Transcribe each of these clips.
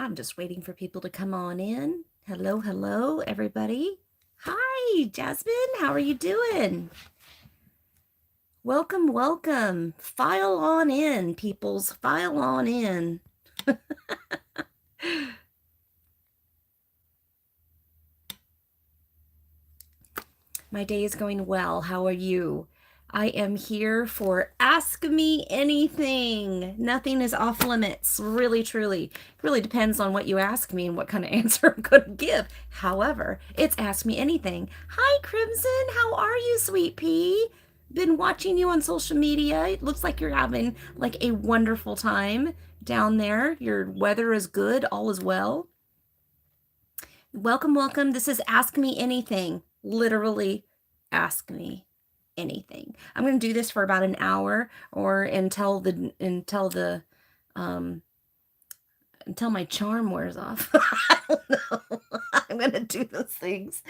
I'm just waiting for people to come on in. Hello, hello, everybody. Hi, Jasmine. How are you doing? Welcome, welcome. File on in, peoples. File on in. My day is going well. How are you? I am here for Ask Me Anything. Nothing is off limits, really, truly. It really depends on what you ask me and what kind of answer I'm going to give. However, it's Ask Me Anything. Hi, Crimson. How are you, sweet pea? Been watching you on social media. It looks like you're having like a wonderful time down there. Your weather is good. All is well. Welcome, welcome. This is Ask Me Anything. Literally, ask me anything. I'm going to do this for about an hour or um until my charm wears off. I don't know. I'm going to do those things.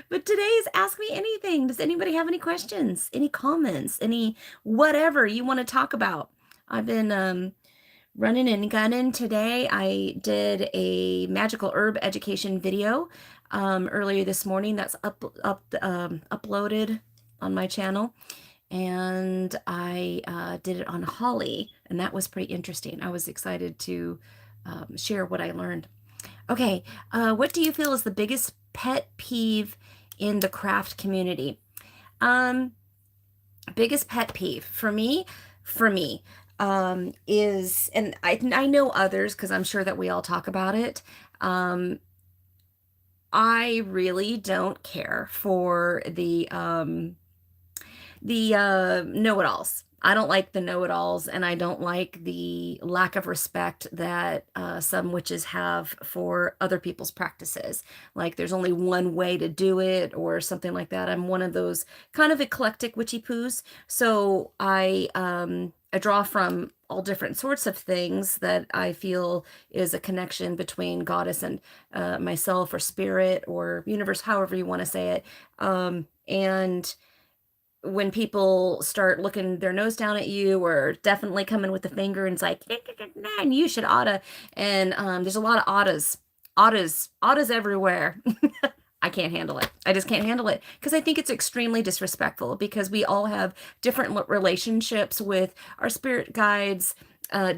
But today's Ask Me Anything. Does anybody have any questions, any comments, any whatever you want to talk about? I've been running and gunning today. I did a magical herb education video earlier this morning that's uploaded on my channel. And I did it on holly, and that was pretty interesting. I was excited to share what I learned. Okay, what do you feel is the biggest pet peeve in the craft community? Biggest pet peeve for me, is, and I know others because I'm sure that we all talk about it. I really don't care for the know-it-alls. I don't like the know-it-alls, and I don't like the lack of respect that some witches have for other people's practices. Like there's only one way to do it or something like that. I'm one of those kind of eclectic witchy poos. So I draw from all different sorts of things that I feel is a connection between goddess and myself or spirit or universe, however you want to say it. And when people start looking their nose down at you or definitely coming with the finger and it's like, man, you should oughta. And there's a lot of oughtas everywhere. I can't handle it. I just can't handle it because I think it's extremely disrespectful because we all have different relationships with our spirit guides,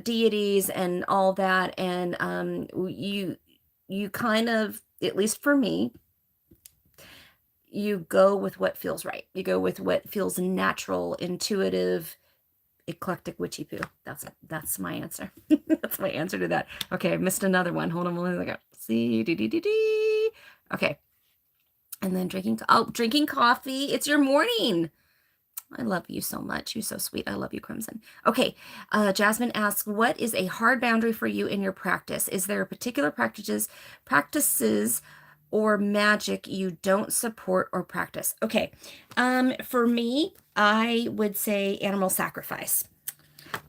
deities, and all that. And you kind of, at least for me, you go with what feels right. You go with what feels natural, intuitive, eclectic witchy poo. That's my answer. That's my answer to that. Okay, I missed another one. Hold on, let me go. See, okay. And then drinking coffee. It's your morning. I love you so much. You're so sweet. I love you, Crimson. Okay, Jasmine asks, what is a hard boundary for you in your practice? Is there a particular practices or magic you don't support or practice? Okay, for me, I would say animal sacrifice.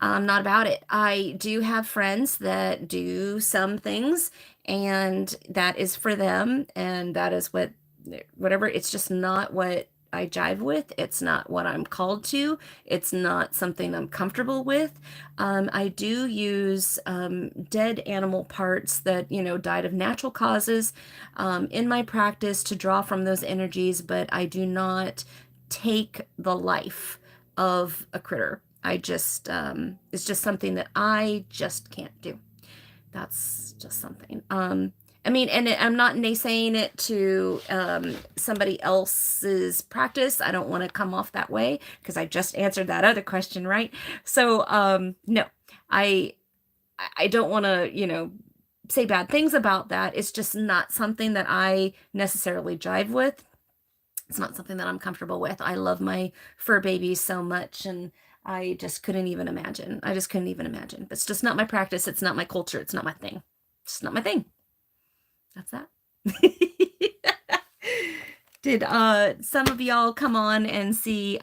I'm not about it. I do have friends that do some things, and that is for them, and that is whatever. It's just not what I jive with. It's not what I'm called to. It's not something I'm comfortable with. I do use dead animal parts that, died of natural causes in my practice to draw from those energies, but I do not take the life of a critter. It's just something that I just can't do. That's just something. I mean, and I'm not naysaying it to somebody else's practice. I don't want to come off that way because I just answered that other question, right? So, no, I don't want to, say bad things about that. It's just not something that I necessarily jive with. It's not something that I'm comfortable with. I love my fur babies so much, and I just couldn't even imagine. I just couldn't even imagine. It's just not my practice. It's not my culture. It's not my thing. It's not my thing. That's that. Did some of y'all come on and see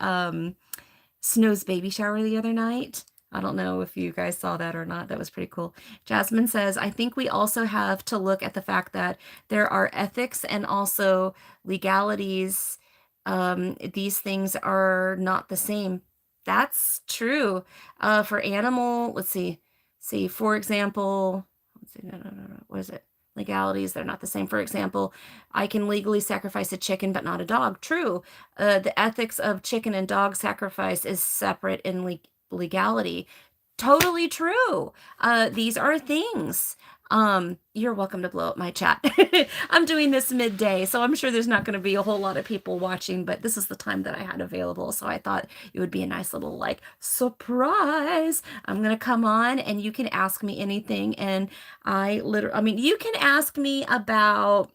Snow's baby shower the other night? I don't know if you guys saw that or not. That was pretty cool. Jasmine says, I think we also have to look at the fact that there are ethics and also legalities. These things are not the same. That's true. For animal, let's see, for example, let's see, no. What is it? Legalities, they're not the same. For example, I can legally sacrifice a chicken, but not a dog. True. The ethics of chicken and dog sacrifice is separate in legality. Totally true. These are things. You're welcome to blow up my chat. I'm doing this midday, so I'm sure there's not going to be a whole lot of people watching, but this is the time that I had available, so I thought it would be a nice little like surprise. I'm going to come on and you can ask me anything, and I mean, you can ask me about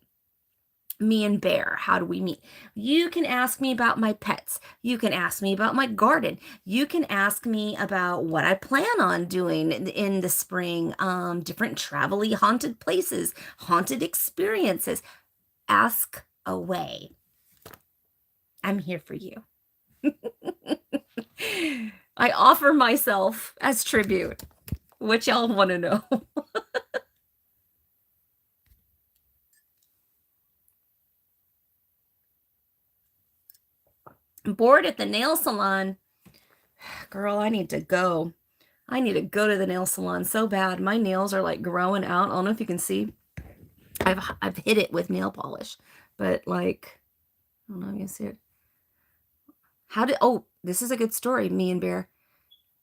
me and Bear. How do we meet? You can ask me about my pets. You can ask me about my garden. You can ask me about what I plan on doing in the spring, different travel-y haunted places, haunted experiences. Ask away. I'm here for you. I offer myself as tribute. What y'all want to know? Bored at the nail salon. Girl, I need to go. I need to go to the nail salon so bad. My nails are like growing out. I don't know if you can see. I've hit it with nail polish, but like, I don't know if you can see it. Oh, this is a good story, me and Bear.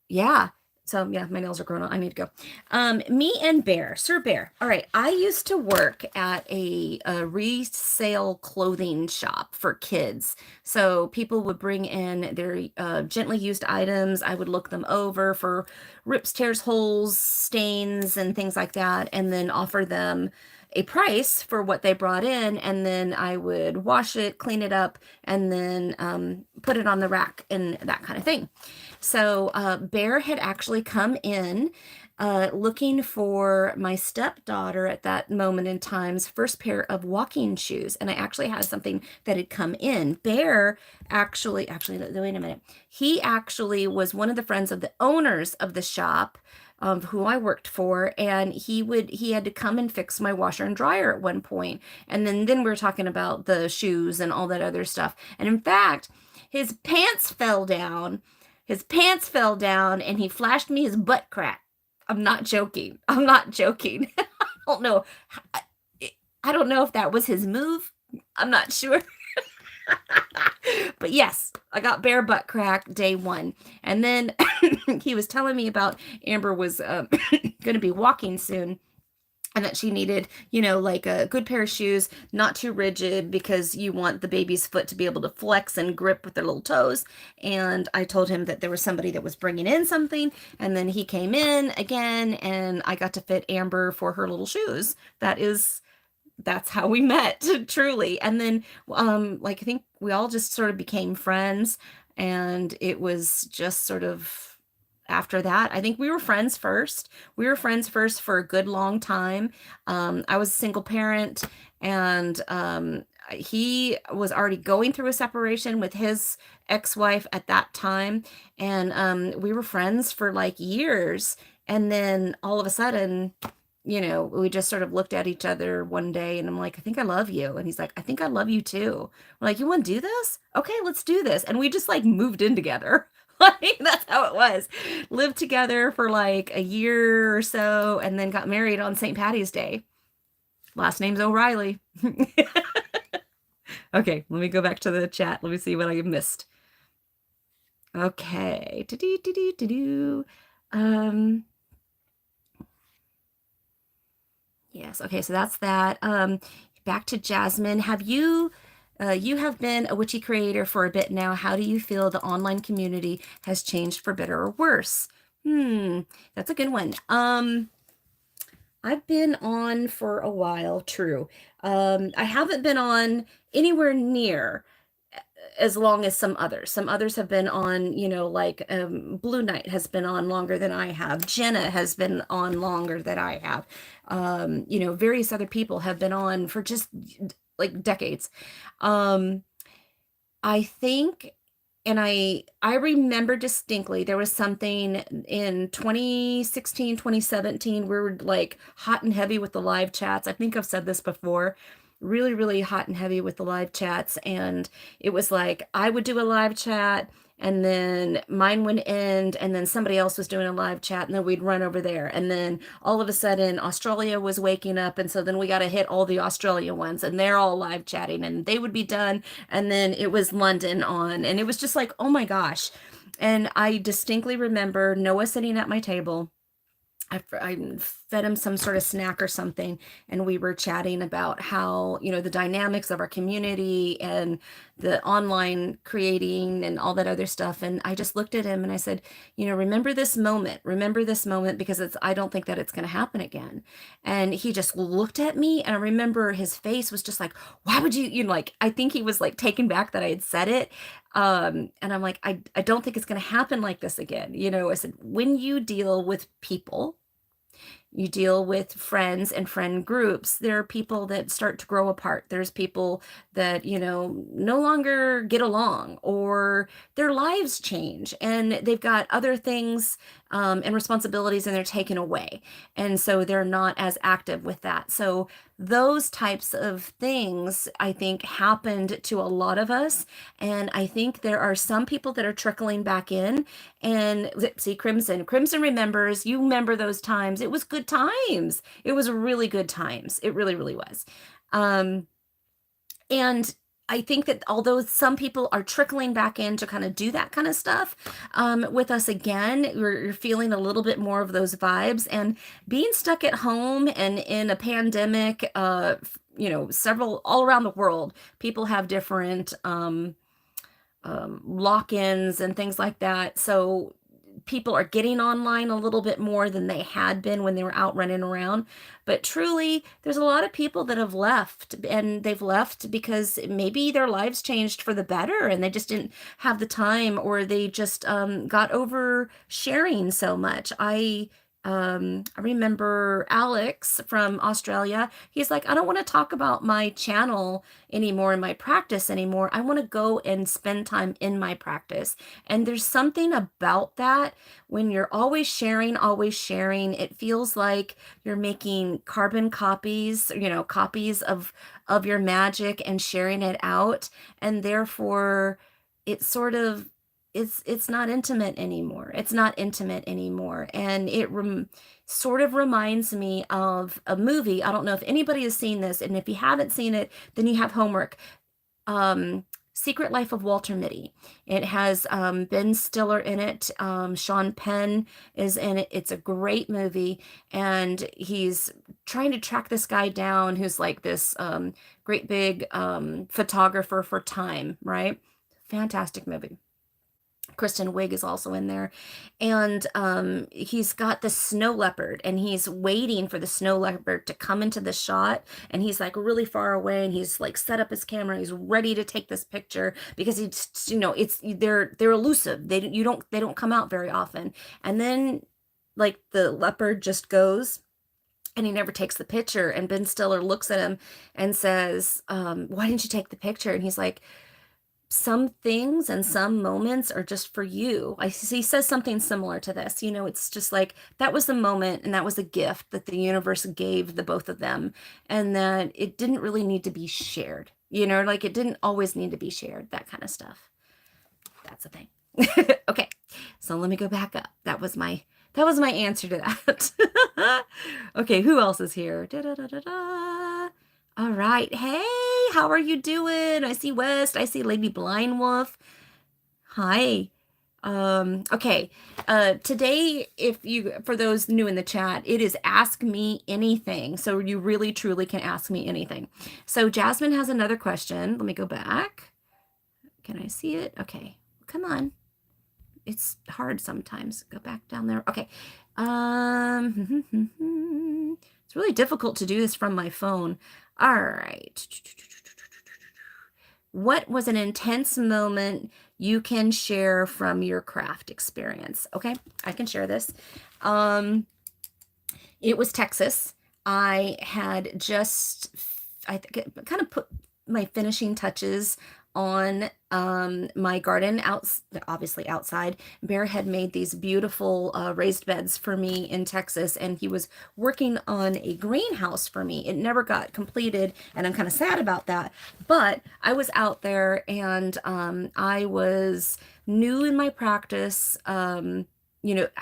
Yeah. So yeah, my nails are growing out. I need to go. Me and Bear, Sir Bear. All right. I used to work at a resale clothing shop for kids. So people would bring in their gently used items. I would look them over for rips, tears, holes, stains, and things like that, and then offer them a price for what they brought in, and then I would wash it, clean it up, and then put it on the rack and that kind of thing. So Bear had actually come in looking for my stepdaughter at that moment in time's first pair of walking shoes. And I actually had something that had come in. Bear actually, wait a minute. He actually was one of the friends of the owners of the shop, who I worked for, and he had to come and fix my washer and dryer at one point. And then we were talking about the shoes and all that other stuff. And in fact, his pants fell down. And he flashed me his butt crack. I'm not joking. I don't know. I don't know if that was his move. I'm not sure. But yes, I got Bear butt crack day one. And then he was telling me about Amber was going to be walking soon, and that she needed, like a good pair of shoes, not too rigid, because you want the baby's foot to be able to flex and grip with their little toes. And I told him that there was somebody that was bringing in something, and then he came in again, and I got to fit Amber for her little shoes. That's how we met, truly. And then, like, I think we all just sort of became friends, and it was just sort of after that. I think we were friends first. We were friends first for a good long time. I was a single parent, and he was already going through a separation with his ex-wife at that time, and we were friends for like years. And then all of a sudden, we just sort of looked at each other one day, and I'm like, I think I love you. And he's like, I think I love you too. We're like, you want to do this? Okay, let's do this. And we just like moved in together. Like, that's how it was. Lived together for like a year or so, and then got married on St. Patty's Day. Last name's O'Reilly. Okay, let me go back to the chat. Let me see what I missed. Okay. Yes. Okay. So that's that. Back to Jasmine. You have been a witchy creator for a bit now. How do you feel the online community has changed for better or worse? That's a good one. I've been on for a while, true. I haven't been on anywhere near as long as some others. Some others have been on, like Blue Knight has been on longer than I have. Jenna has been on longer than I have. Various other people have been on for just like decades. I think, and I remember distinctly, there was something in 2016, 2017, we were like hot and heavy with the live chats. I think I've said this before. Really, really hot and heavy with the live chats. And it was like, I would do a live chat, and then mine would end, and then somebody else was doing a live chat, and then we'd run over there, and then all of a sudden Australia was waking up, and so then we got to hit all the Australia ones, and they're all live chatting, and they would be done, and then it was London on, and it was just like, oh my gosh. And I distinctly remember Noah sitting at my table. I fed him some sort of snack or something, and we were chatting about how, the dynamics of our community and the online creating and all that other stuff. And I just looked at him and I said, remember this moment, because I don't think that it's going to happen again. And he just looked at me, and I remember his face was just like, why would like, I think he was like taken back that I had said it. And I'm like, I don't think it's going to happen like this again. I said, when you deal with people, you deal with friends and friend groups, there are people that start to grow apart. There's people that, no longer get along, or their lives change and they've got other things and responsibilities, and they're taken away. And so they're not as active with that. So those types of things, I think, happened to a lot of us. And I think there are some people that are trickling back in. And see, Crimson remembers. You remember those times. It was good times. It was really good times. It really, really was. And I think that although some people are trickling back in to kind of do that kind of stuff with us again, you're feeling a little bit more of those vibes. And being stuck at home and in a pandemic, several all around the world, people have different lock-ins and things like that. So people are getting online a little bit more than they had been when they were out running around. But truly, there's a lot of people that have left, and they've left because maybe their lives changed for the better and they just didn't have the time, or they just got over sharing so much. I remember Alex from Australia. He's like, I don't want to talk about my channel anymore and my practice anymore. I want to go and spend time in my practice. And there's something about that when you're always sharing, it feels like you're making carbon copies, copies of your magic and sharing it out. And therefore, it's sort of it's not intimate anymore. It's not intimate anymore. And it sort of reminds me of a movie. I don't know if anybody has seen this, and if you haven't seen it, then you have homework. Secret Life of Walter Mitty. It has Ben Stiller in it. Sean Penn is in it. It's a great movie, and he's trying to track this guy down who's like this great big photographer for time, right? Fantastic movie. Kristen Wiig is also in there. And he's got the snow leopard, and he's waiting for the snow leopard to come into the shot. And he's like really far away, and he's like set up his camera. He's ready to take this picture because he's, they're elusive. They don't come out very often. And then like the leopard just goes, and he never takes the picture. And Ben Stiller looks at him and says, why didn't you take the picture? And he's like, some things and some moments are just for you. He says something similar to this. It's just like that was the moment, and that was a gift that the universe gave the both of them, and that it didn't really need to be shared. Like it didn't always need to be shared, that kind of stuff. That's the thing. Okay, so let me go back up. That was my answer to that. Okay, who else is here? Da, da, da, da, da. All right. Hey, how are you doing? I see West. I see Lady Blind Wolf. Hi. Okay. Today, for those new in the chat, it is Ask Me Anything. So you really, truly can ask me anything. So Jasmine has another question. Let me go back. Can I see it? Okay. Come on. It's hard sometimes. Go back down there. Okay. It's really difficult to do this from my phone. All right. What was an intense moment you can share from your craft experience? Okay, I can share this. It was Texas. I had just, I think, kind of put my finishing touches on my garden obviously outside. Bear had made these beautiful raised beds for me in Texas, and he was working on a greenhouse for me. It never got completed, and I'm kind of sad about that. But I was out there, and I was new in my practice.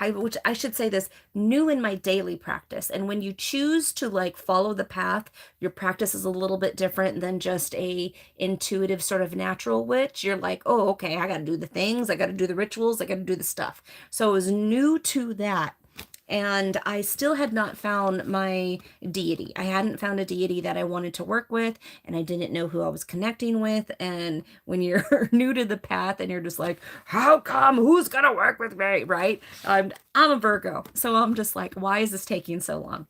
Which I should say this, new in my daily practice. And when you choose to like follow the path, your practice is a little bit different than just a intuitive sort of natural witch. You're like, oh, okay, I got to do the things, I got to do the rituals, I got to do the stuff. So I was new to that. And I still had not found my deity. I hadn't found a deity that I wanted to work with, and I didn't know who I was connecting with. And when you're new to the path and you're just like, how come? Who's gonna work with me? Right? I'm a Virgo, so I'm just like, why is this taking so long?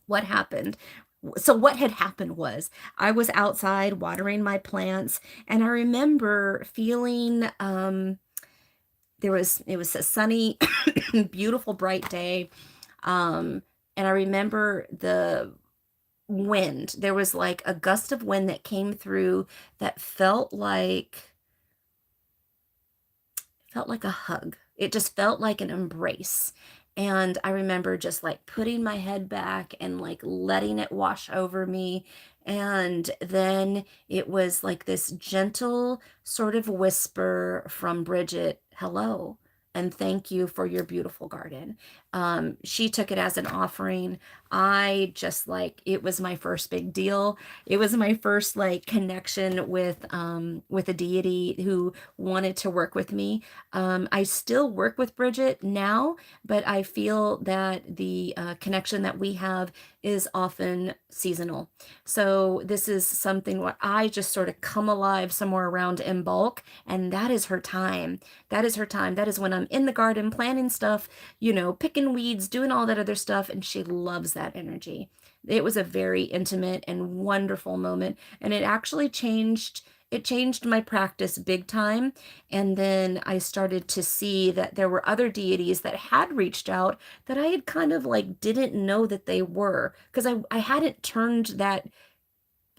What happened? So what had happened was I was outside watering my plants, and I remember feeling it was a sunny, beautiful, bright day. And I remember the wind. There was like a gust of wind that came through that felt like a hug. It just felt like an embrace. And I remember just like putting my head back and like letting it wash over me. And then it was like this gentle sort of whisper from Bridget, hello, and thank you for your beautiful garden. She took it as an offering. I just like, it was my first big deal. It was my first like connection with a deity who wanted to work with me. I still work with Bridget now, but I feel that the connection that we have is often seasonal. So this is something what I just sort of come alive somewhere around in bulk, and that is her time. That is her time. That is when I'm in the garden planting stuff, picking weeds, doing all that other stuff, and she loves that energy. It was a very intimate and wonderful moment, and it changed my practice big time. And then I started to see that there were other deities that had reached out that I had kind of like didn't know that they were, because I hadn't turned that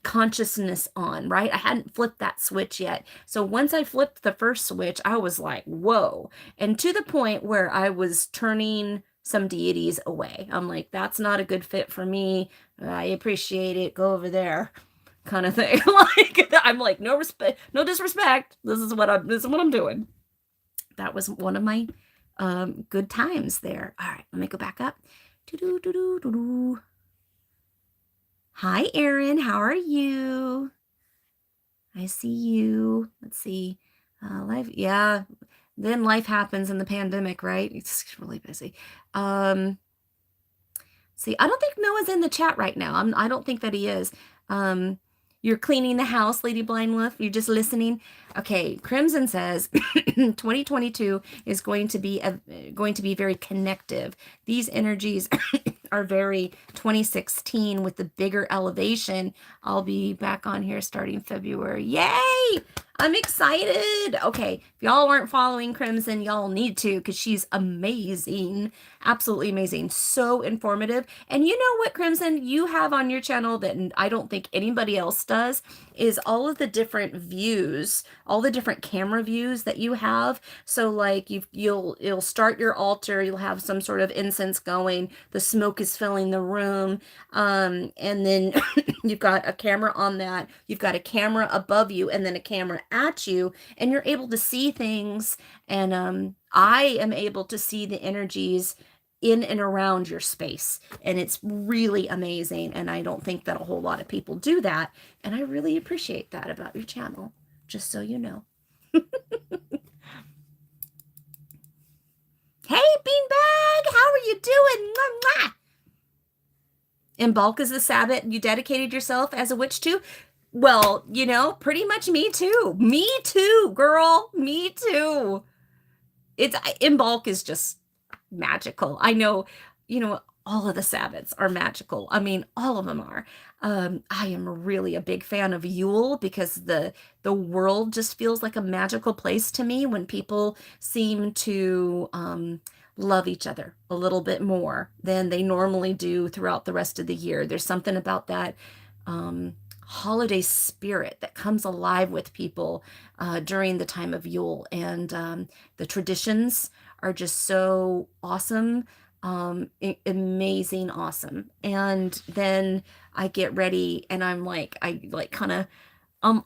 consciousness on, right? I hadn't flipped that switch yet. So once I flipped the first switch, I was like, whoa. And to the point where I was turning some deities away. I'm like, that's not a good fit for me. I appreciate it. Go over there. Kind of thing. Like I'm like, no respect, no disrespect. This is what I'm doing. That was one of my good times there. All right, let me go back up. Doo-doo-doo-doo-doo-doo. Hi, Erin. How are you? I see you. Let's see. Life. Yeah. Then life happens in the pandemic, right? It's really busy. See, I don't think Noah's in the chat right now. I don't think that he is. You're cleaning the house, Lady Blindwolf. You're just listening. Okay, Crimson says 2022 is going to be very connective. These energies are very 2016 with the bigger elevation. I'll be back on here starting February. Yay! I'm excited. Okay, if y'all weren't following Crimson, y'all need to, because she's amazing. Absolutely amazing. So informative. And you know what, Crimson, you have on your channel that I don't think anybody else does, is all of the different views, all the different camera views that you have. So like you'll start your altar, you'll have some sort of incense going, the smoke is filling the room, and then you've got a camera on that, you've got a camera above you, and then a camera at you, and you're able to see things. And I am able to see the energies in and around your space, and it's really amazing. And I don't think that a whole lot of people do that, and I really appreciate that about your channel, just so you know. Hey, Beanbag, how are you doing? Mwah, mwah. In bulk is the Sabbath you dedicated yourself as a witch to? Well, pretty much me too. Me too, girl. Me too. It's in bulk is just magical. I know, all of the Sabbaths are magical. I mean, all of them are. I am really a big fan of Yule, because the world just feels like a magical place to me when people seem to love each other a little bit more than they normally do throughout the rest of the year. There's something about that holiday spirit that comes alive with people during the time of Yule. And the traditions are just so awesome, amazing, awesome. And then I get ready and I'm like, I like kind of, I'm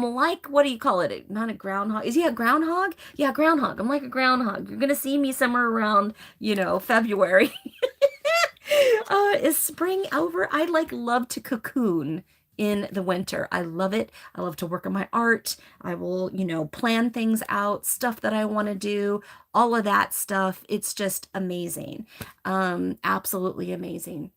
like, what do you call it? Not a groundhog. Is he a groundhog? Yeah, groundhog. I'm like a groundhog. You're gonna see me somewhere around, February. Is spring over? I like love to cocoon in the winter. I love it. I love to work on my art. I will, plan things out, stuff that I want to do, all of that stuff. It's just amazing. Absolutely amazing.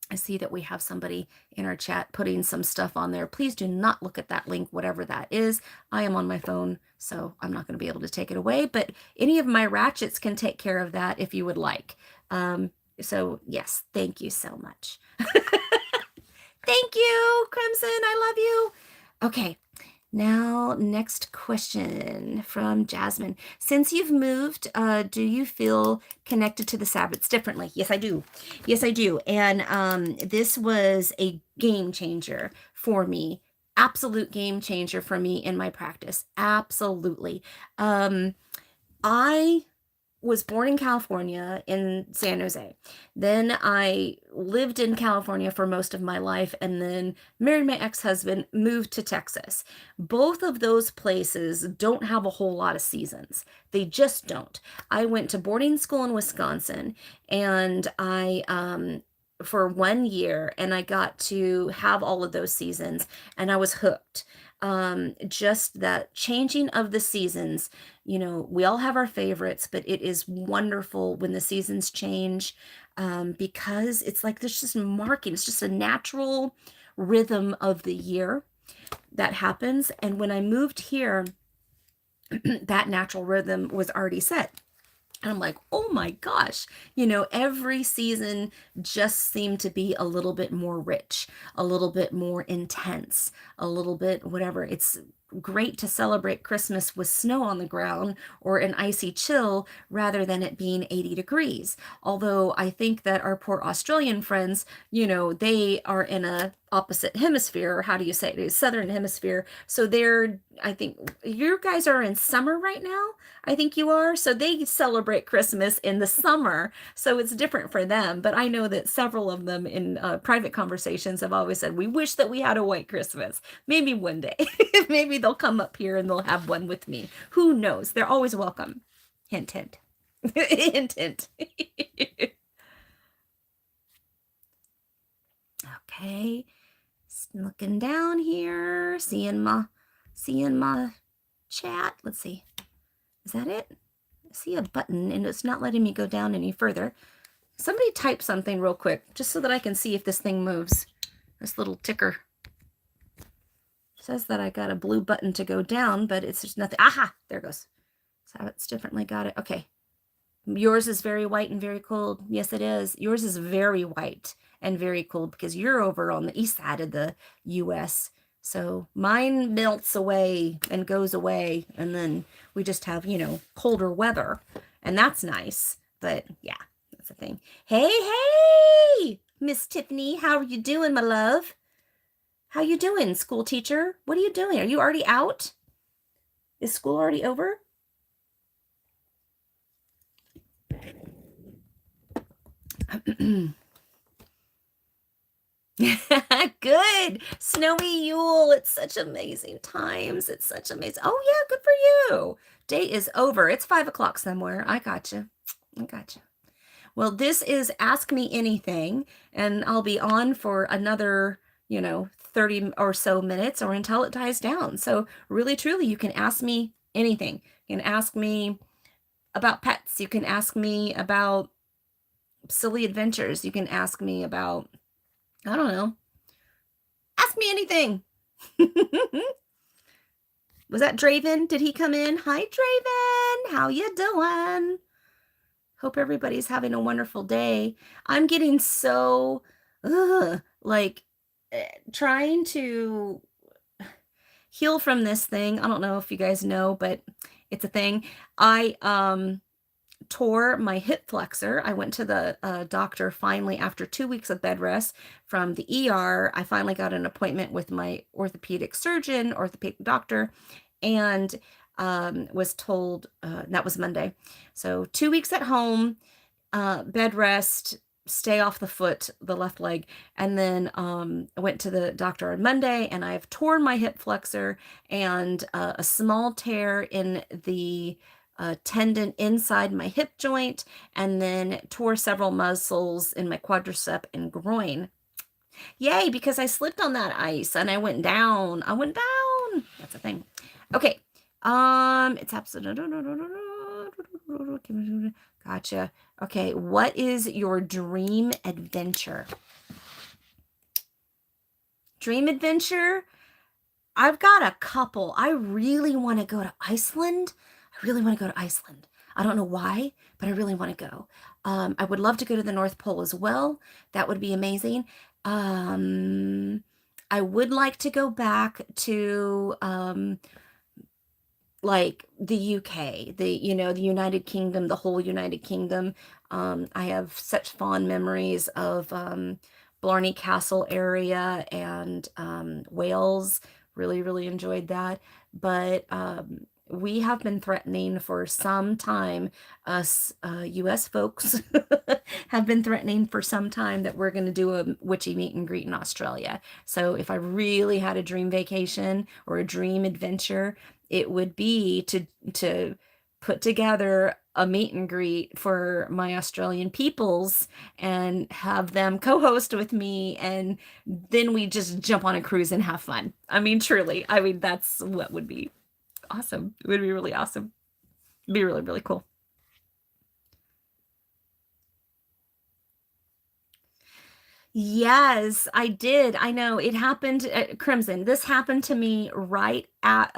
I see that we have somebody in our chat putting some stuff on there. Please do not look at that link, whatever that is. I am on my phone, so I'm not going to be able to take it away, but any of my ratchets can take care of that if you would like. So yes, thank you so much. Thank you, Crimson. I love you. Okay. Now, next question from Jasmine. Since you've moved, do you feel connected to the Sabbats differently? Yes, I do. Yes, I do. And this was a game changer for me. Absolute game changer for me in my practice. Absolutely. I was born in California in San Jose. Then I lived in California for most of my life and then married my ex-husband, moved to Texas. Both of those places don't have a whole lot of seasons. They just don't. I went to boarding school in Wisconsin and I for 1 year and I got to have all of those seasons and I was hooked. Just that changing of the seasons, we all have our favorites, but it is wonderful when the seasons change because it's like there's just marking. It's just a natural rhythm of the year that happens. And when I moved here, that natural rhythm was already set. And I'm like, oh my gosh, every season just seemed to be a little bit more rich, a little bit more intense, a little bit whatever. It's great to celebrate Christmas with snow on the ground or an icy chill rather than it being 80 degrees. Although I think that our poor Australian friends, they are in a opposite hemisphere, or how do you say it? Southern hemisphere. So I think you guys are in summer right now. I think you are. So they celebrate Christmas in the summer. So it's different for them. But I know that several of them in private conversations have always said, we wish that we had a white Christmas. Maybe one day. Maybe they'll come up here and they'll have one with me. Who knows? They're always welcome. Hint, hint. Hint, hint. Okay. Looking down here, seeing my chat. Let's see. Is that it? I see a button and it's not letting me go down any further. Somebody type something real quick just so that I can see if this thing moves. This little ticker says that I got a blue button to go down, but it's just nothing. Aha, there it goes. So it's differently got it. Okay. Yours is very white and very cold. Yes, it is. Yours is very white and very cold because you're over on the east side of the US. So mine melts away and goes away. And then we just have, colder weather. And that's nice. But yeah, that's the thing. Hey, hey, Miss Tiffany, how are you doing, my love? How you doing, school teacher? What are you doing? Are you already out? Is school already over? Good. Snowy Yule. It's such amazing times. It's such amazing. Oh, yeah. Good for you. Day is over. It's 5 o'clock somewhere. I gotcha. I gotcha. Well, this is Ask Me Anything, and I'll be on for another, 30 or so minutes or until it dies down. So really, truly, you can ask me anything. You can ask me about pets. You can ask me about silly adventures. You can ask me about, I don't know. Ask me anything. Was that Draven? Did he come in? Hi, Draven. How you doing? Hope everybody's having a wonderful day. I'm getting so, trying to heal from this thing. I don't know if you guys know, but it's a thing. I tore my hip flexor. I went to the doctor finally after 2 weeks of bed rest from the ER. I finally got an appointment with my orthopedic surgeon, orthopedic doctor, and was told that was Monday. So 2 weeks at home, bed rest, stay off the foot, the left leg. And then I went to the doctor on Monday and I've torn my hip flexor and a small tear in the tendon inside my hip joint, and then tore several muscles in my quadricep and groin. Yay, because I slipped on that ice and I went down. I went down. That's a thing. Okay. It's absolutely. Gotcha. Okay, what is your dream adventure? Dream adventure? I've got a couple. I really want to go to Iceland. I really want to go to Iceland. I don't know why, but I really want to go. I would love to go to the North Pole as well. That would be amazing. I would like to go back to like the UK, the United Kingdom, the whole United Kingdom. I have such fond memories of Blarney Castle area and Wales. Really, really enjoyed that. But we have been threatening for some time, us US folks have been threatening for some time that we're going to do a witchy meet and greet in Australia. So if I really had a dream vacation or a dream adventure, it would be to put together a meet and greet for my Australian peoples and have them co-host with me, and then we just jump on a cruise and have fun. I mean, truly, I mean, that's what would be awesome. It would be really awesome. It'd be really, really cool. Yes, I did. I know it happened at Crimson. This happened to me right at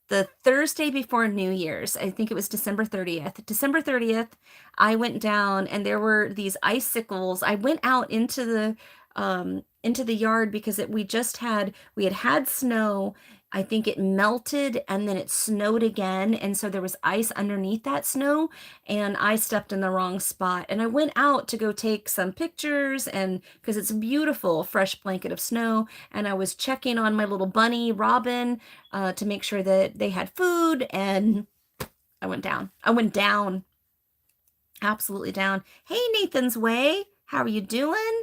the Thursday before New Year's. I think it was December 30th. December 30th, I went down and there were these icicles. I went out into the yard because we had snow. I think it melted and then it snowed again, and so there was ice underneath that snow, and I stepped in the wrong spot. And I went out to go take some pictures, and because it's a beautiful fresh blanket of snow, and I was checking on my little bunny Robin to make sure that they had food, and I went down. I went down, absolutely down. Hey, Nathan's Way, how are you doing?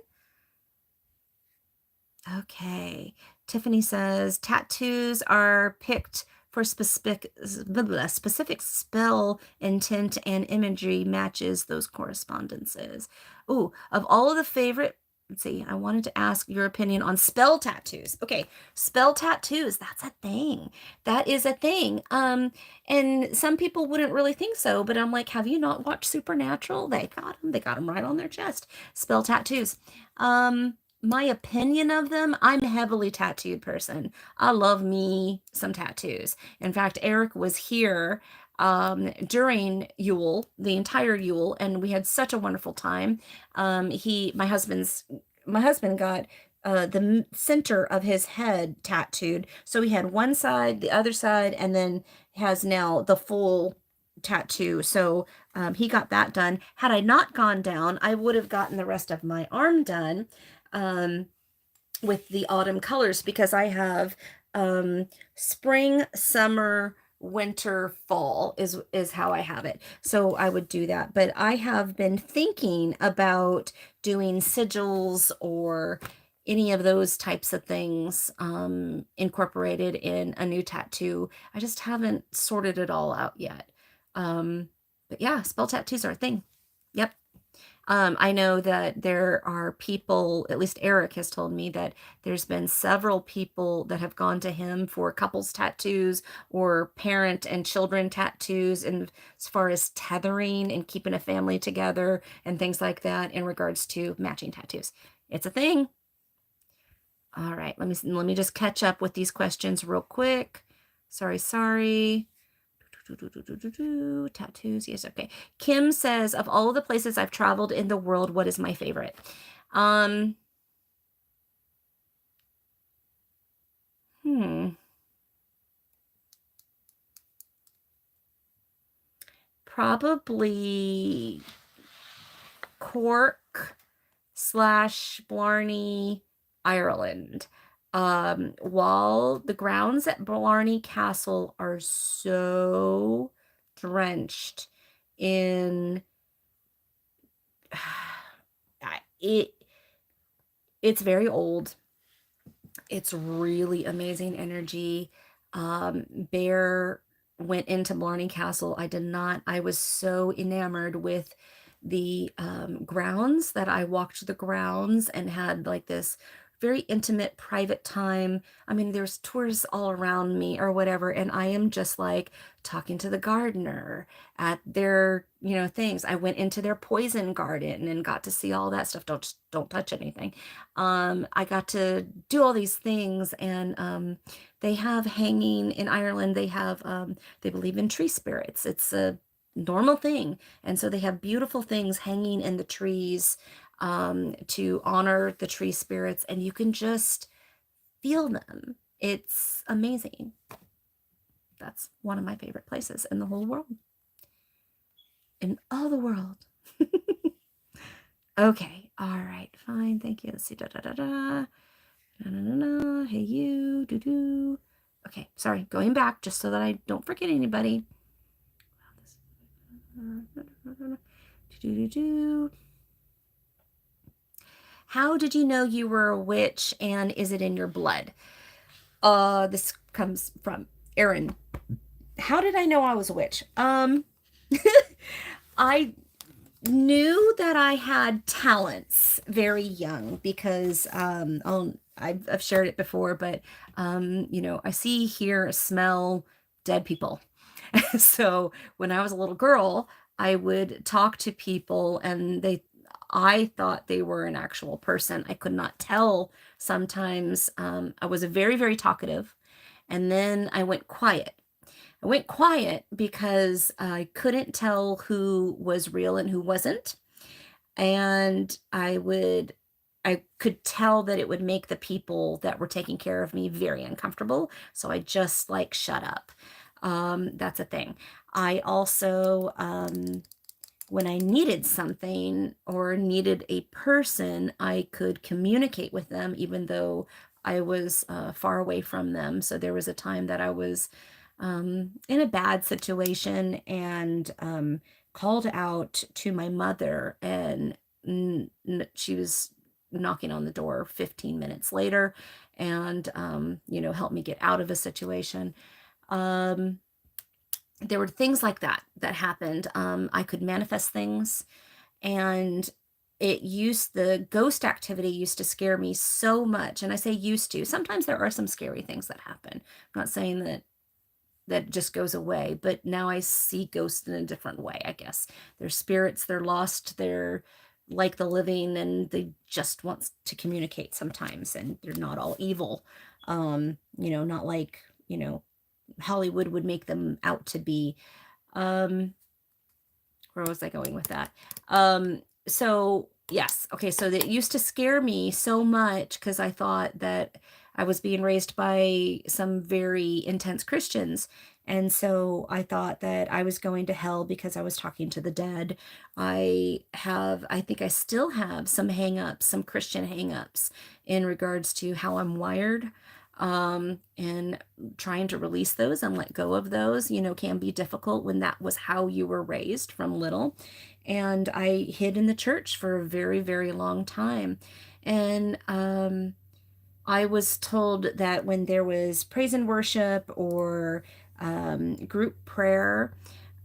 Okay. Tiffany says tattoos are picked for specific spell intent and imagery matches those correspondences. Ooh, of all of the favorite, let's see, I wanted to ask your opinion on spell tattoos. Okay, spell tattoos, that's a thing. That is a thing. And some people wouldn't really think so, but I'm like, have you not watched Supernatural? They got them. They got them right on their chest. Spell tattoos. My opinion of them, I'm a heavily tattooed person. I love me some tattoos. In fact, Eric was here during Yule, the entire Yule, and we had such a wonderful time. My husband got the center of his head tattooed. So he had one side, the other side, and then has now the full tattoo. So he got that done. Had I not gone down, I would have gotten the rest of my arm done um, with the autumn colors, because I have spring, summer, winter, fall is how I have it. So I would do that. But I have been thinking about doing sigils or any of those types of things incorporated in a new tattoo. I just haven't sorted it all out yet. But yeah, spell tattoos are a thing. Yep. I know that there are people, at least Eric has told me that there's been several people that have gone to him for couples tattoos or parent and children tattoos, and as far as tethering and keeping a family together and things like that in regards to matching tattoos. It's a thing. All right, let me just catch up with these questions real quick. Sorry. Tattoos, yes, okay. Kim says, of all the places I've traveled in the world, what is my favorite? Probably Cork slash Blarney, Ireland. While the grounds at Blarney Castle are so drenched in it, it's very old. It's really amazing energy. Bear went into Blarney Castle. I did not. I was so enamored with the grounds that I walked the grounds and had like this very intimate private time. I mean, there's tours all around me or whatever, and I am just like talking to the gardener at their, things. I went into their poison garden and got to see all that stuff. Don't touch anything. I got to do all these things, and they have hanging in Ireland. They believe in tree spirits. It's a normal thing, and so they have beautiful things hanging in the trees to honor the tree spirits, and you can just feel them. It's amazing. That's one of my favorite places in the whole world. In all the world. Okay, all right, fine, thank you. Let's see, da da da da. Na, na, na, na. Hey, you, do do. Okay, sorry, going back just so that I don't forget anybody. Do do do. How did you know you were a witch, and is it in your blood? This comes from Erin. How did I know I was a witch? I knew that I had talents very young because I've shared it before, but I see, hear, smell dead people. So when I was a little girl, I would talk to people, and I thought they were an actual person. I could not tell sometimes. I was very, very talkative, and then I went quiet. I went quiet because I couldn't tell who was real and who wasn't. And I could tell that it would make the people that were taking care of me very uncomfortable. So I just like shut up. That's a thing. I also, when I needed something or needed a person, I could communicate with them even though I was far away from them. So there was a time that I was in a bad situation and called out to my mother, and she was knocking on the door 15 minutes later and, helped me get out of a situation. There were things like that happened. I could manifest things, and the ghost activity used to scare me so much. And I say used to. Sometimes there are some scary things that happen. I'm not saying that just goes away, but now I see ghosts in a different way, I guess. They're spirits, they're lost, they're like the living, and they just want to communicate sometimes, and they're not all evil. Not like, Hollywood would make them out to be. Where was I going with that? So yes, okay, so that used to scare me so much because I thought that I was being raised by some very intense Christians. And so I thought that I was going to hell because I was talking to the dead. I think I still have some hangups, some Christian hangups in regards to how I'm wired. And trying to release those and let go of those, can be difficult when that was how you were raised from little. And I hid in the church for a very, very long time. And I was told that when there was praise and worship or group prayer,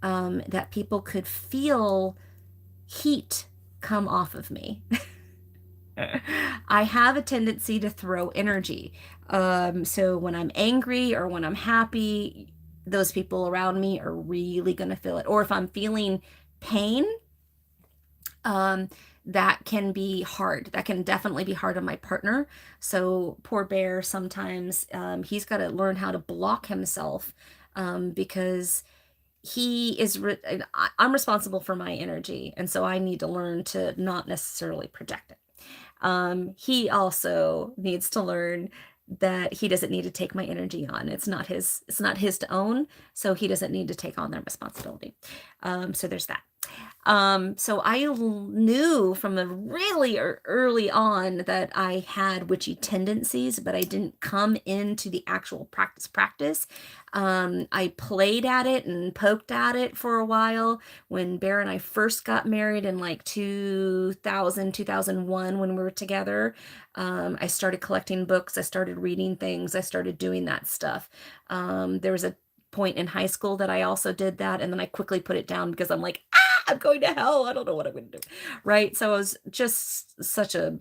that people could feel heat come off of me. I have a tendency to throw energy. So when I'm angry or when I'm happy, those people around me are really going to feel it. Or if I'm feeling pain, that can be hard. That can definitely be hard on my partner. So poor Bear, sometimes he's got to learn how to block himself because I'm responsible for my energy. And so I need to learn to not necessarily project it. He also needs to learn that he doesn't need to take my energy on. It's not his to own, so he doesn't need to take on that responsibility. So there's that. So I knew from a really early on that I had witchy tendencies, but I didn't come into the actual practice. I played at it and poked at it for a while. When Bear and I first got married in like 2000, 2001, when we were together, I started collecting books. I started reading things. I started doing that stuff. There was a point in high school that I also did that, and then I quickly put it down because I'm like, I'm going to hell. I don't know what I'm going to do. Right. So I was just such a,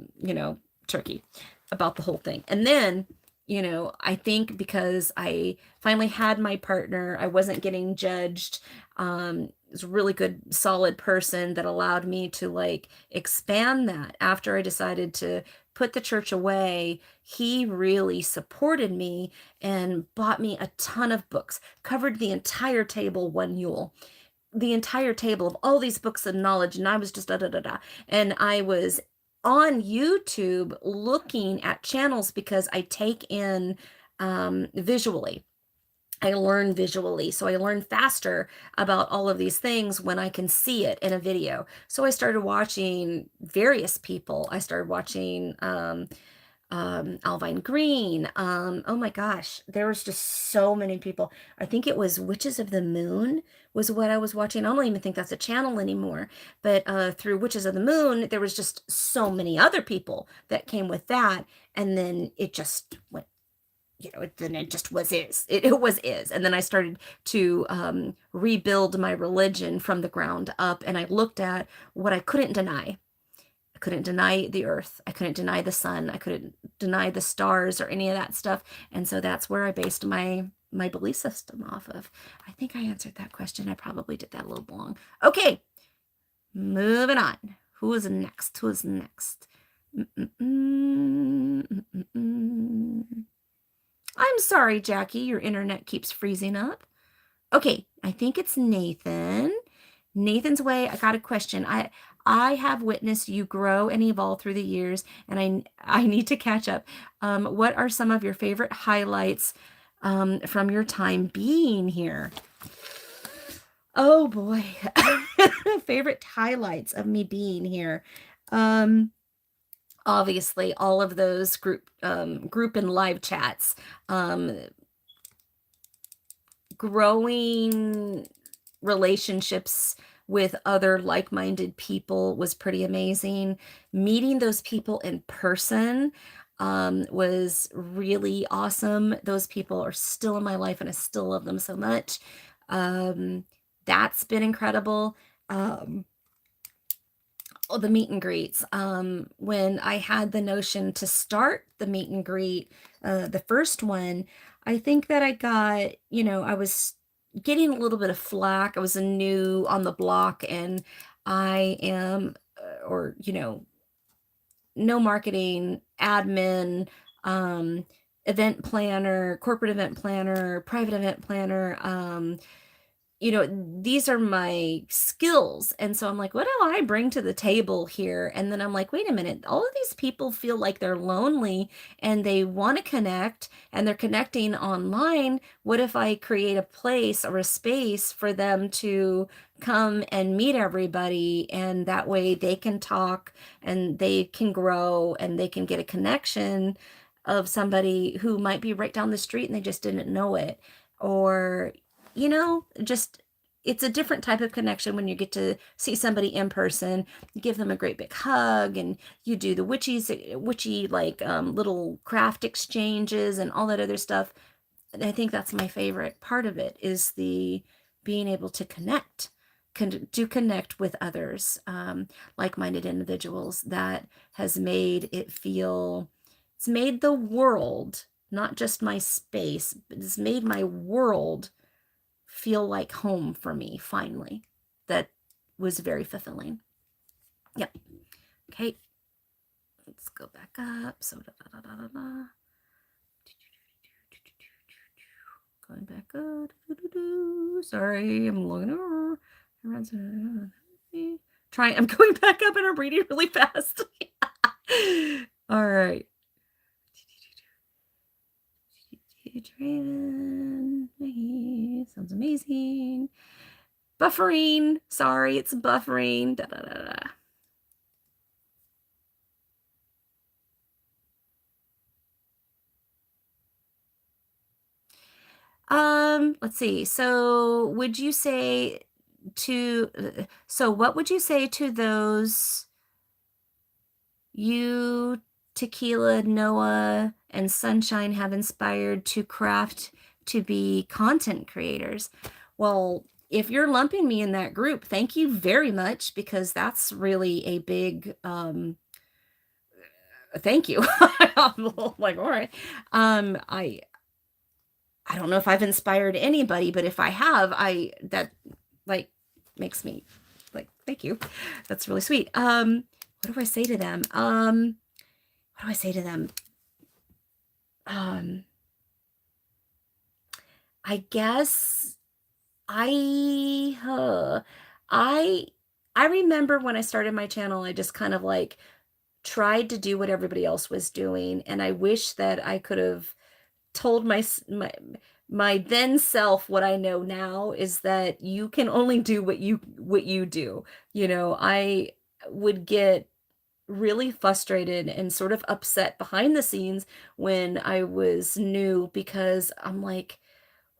turkey about the whole thing. And then, I think because I finally had my partner, I wasn't getting judged. It was a really good, solid person that allowed me to like expand that after I decided to put the church away. He really supported me and bought me a ton of books, covered the entire table one Yule, the entire table of all these books of knowledge, and I was just da da da da. And I was on YouTube looking at channels because I take in visually. I learn visually, so I learn faster about all of these things when I can see it in a video. So I started watching various people. I started watching Alvine Green. Oh my gosh, there was just so many people. I think it was Witches of the Moon was what I was watching. I don't even think that's a channel anymore. But through Witches of the Moon, there was just so many other people that came with that, and then it just went. Then it just was is. It was is. And then I started to rebuild my religion from the ground up, and I looked at what I couldn't deny. I couldn't deny the earth. I couldn't deny the sun. I couldn't deny the stars or any of that stuff. And so that's where I based my belief system off of. I think I answered that question. I probably did that a little long. Okay, moving on. Who is next? Who is next? I'm sorry, Jackie. Your internet keeps freezing up. Okay, I think it's Nathan. Nathan's Way, I got a question. I have witnessed you grow and evolve through the years, and I need to catch up. What are some of your favorite highlights from your time being here? Oh boy. Favorite highlights of me being here. Obviously all of those group and live chats. Growing relationships with other like-minded people was pretty amazing. Meeting those people in person was really awesome. Those people are still in my life, and I still love them so much. That's been incredible. The meet and greets. When I had the notion to start the meet and greet, the first one, I think that I got, I was getting a little bit of flack. I was a new on the block, and I am, or, no marketing, admin, event planner, corporate event planner, private event planner, these are my skills. And so I'm like, what do I bring to the table here? And then I'm like, wait a minute, all of these people feel like they're lonely and they want to connect, and they're connecting online. What if I create a place or a space for them to come and meet everybody, and that way they can talk and they can grow and they can get a connection of somebody who might be right down the street and they just didn't know it? Or just it's a different type of connection when you get to see somebody in person, give them a great big hug, and you do the witchy like little craft exchanges and all that other stuff. I think that's my favorite part of it, is the being able to connect with others, like-minded individuals. That has made it feel, it's made the world, not just my space, but it's made my world feel like home for me, finally. That was very fulfilling. Yep. Okay. Let's go back up. So going back up. Sorry, I'm looking over. I'm going back up and I'm reading really fast. All right. Future Raven. Sounds amazing. Buffering. Sorry, it's buffering. Da, da, da, da. Let's see. So would you say so what would you say to those you, Tequila, Noah, and Sunshine have inspired to craft to be content creators? Well, if you're lumping me in that group, thank you very much, because that's really a big thank you. I'm like, all right. I don't know if I've inspired anybody, but if I have, that like makes me like, thank you. That's really sweet. What do I say to them? What do I say to them? I guess I I remember when I started my channel, I just kind of like tried to do what everybody else was doing, and I wish that I could have told my then self what I know now, is that you can only do what you do. I would get really frustrated and sort of upset behind the scenes when I was new, because I'm like,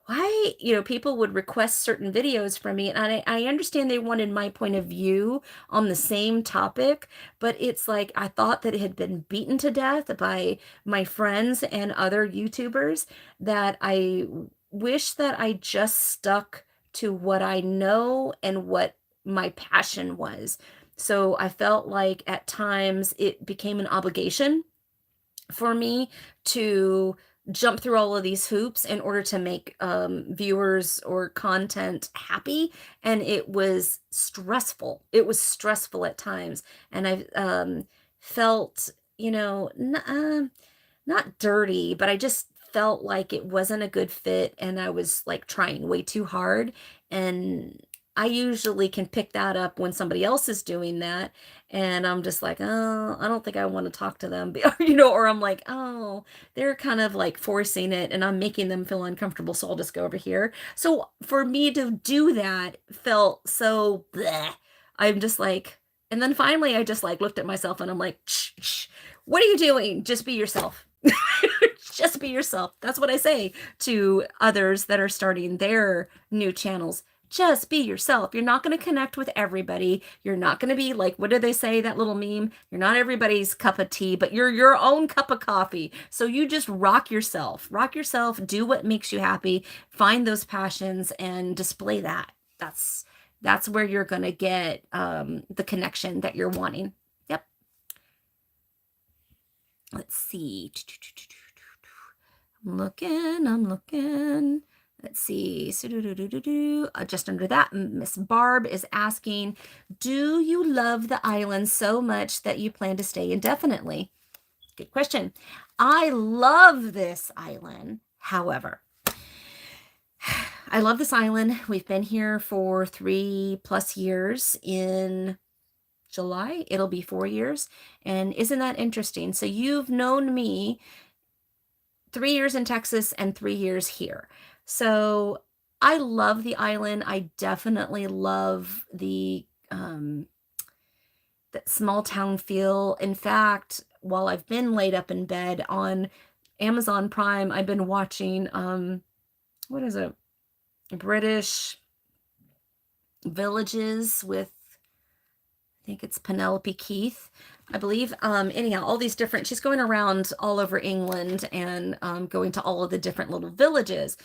why, people would request certain videos from me, and I understand they wanted my point of view on the same topic, but it's like I thought that it had been beaten to death by my friends and other YouTubers, that I wish that I just stuck to what I know and what my passion was. So I felt like at times it became an obligation for me to jump through all of these hoops in order to make viewers or content happy, and it was stressful. It was stressful at times, and I felt, not dirty, but I just felt like it wasn't a good fit, and I was like trying way too hard. And I usually can pick that up when somebody else is doing that, and I'm just like, oh, I don't think I want to talk to them, or I'm like, oh, they're kind of like forcing it, and I'm making them feel uncomfortable, so I'll just go over here. So for me to do that felt so bleh. I'm just like, and then finally I just like looked at myself and I'm like, shh, shh, what are you doing? Just be yourself. Just be yourself. That's what I say to others that are starting their new channels. Just be yourself. You're not going to connect with everybody. You're not going to be like, what do they say, that little meme? You're not everybody's cup of tea, but you're your own cup of coffee. So you just rock yourself. Rock yourself. Do what makes you happy. Find those passions and display that. That's where you're going to get the connection that you're wanting. Yep. Let's see. I'm looking. Let's see. Just under that, Miss Barb is asking, do you love the island so much that you plan to stay indefinitely? Good question. I love this island. However, I love this island. We've been here for 3+ years. In July, it'll be 4 years. And isn't that interesting? So you've known me 3 years in Texas and 3 years here. So I love the island. I definitely love that small town feel. In fact, while I've been laid up in bed on Amazon Prime, I've been watching what is it? British Villages with, I think it's Penelope Keith, I believe. Anyhow, all these different, she's going around all over England and going to all of the different little villages.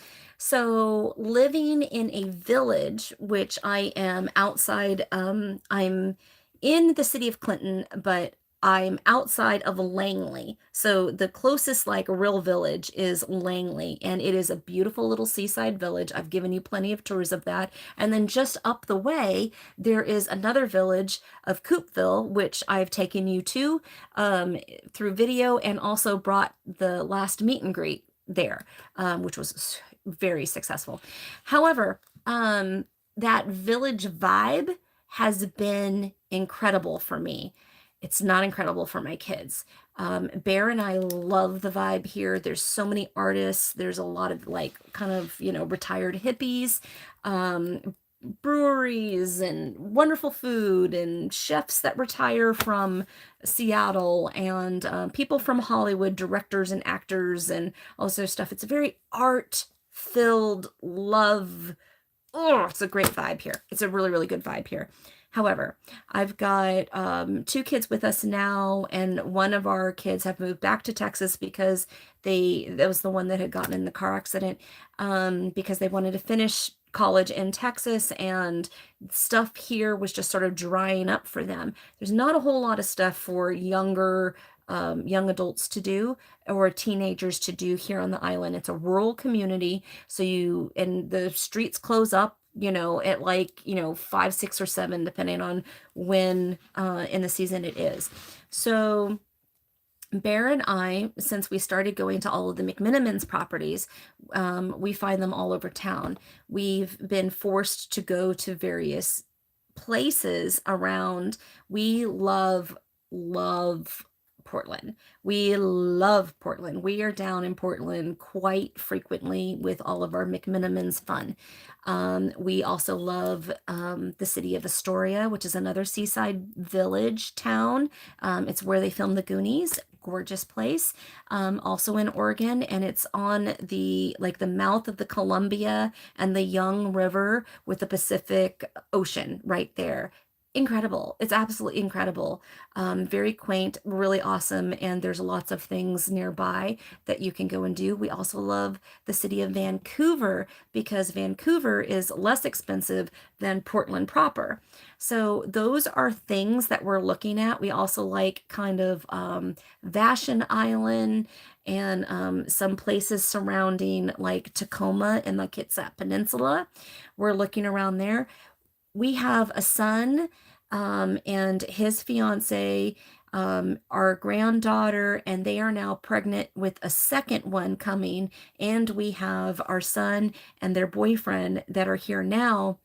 So living in a village, which I am outside, I'm in the city of Clinton, but I'm outside of Langley. So the closest like real village is Langley, and it is a beautiful little seaside village. I've given you plenty of tours of that. And then just up the way, there is another village of Coopville, which I've taken you to through video, and also brought the last meet and greet there, which was very successful. However, that village vibe has been incredible for me. It's not incredible for my kids. Bear and I love the vibe here. There's so many artists. There's a lot of like kind of, retired hippies, um, breweries and wonderful food and chefs that retire from Seattle and people from Hollywood, directors and actors and all this other stuff. It's a very art filled love. Oh, it's a great vibe here. It's a really, really good vibe here. However, I've got two kids with us now, and one of our kids have moved back to Texas because that was the one that had gotten in the car accident, because they wanted to finish college in Texas, and stuff here was just sort of drying up for them. There's not a whole lot of stuff for young adults to do or teenagers to do here on the island. It's a rural community, so and the streets close up, at like, 5, 6, or 7, depending on when in the season it is. So Bear and I, since we started going to all of the McMenamins properties, we find them all over town. We've been forced to go to various places around. We love Portland. We love Portland. We are down in Portland quite frequently with all of our McMenamins fun. We also love the city of Astoria, which is another seaside village town. It's where they filmed The Goonies. Gorgeous place. Also in Oregon, and it's on the mouth of the Columbia and the Young River with the Pacific Ocean right there. Incredible. It's absolutely incredible. Very quaint, really awesome, and there's lots of things nearby that you can go and do. We also love the city of Vancouver because Vancouver is less expensive than Portland proper. So those are things that we're looking at. We also like kind of Vashon Island and some places surrounding like Tacoma and the Kitsap Peninsula. We're looking around there. We have a son and his fiance, our granddaughter, and they are now pregnant with a second one coming. And we have our son and their boyfriend that are here now.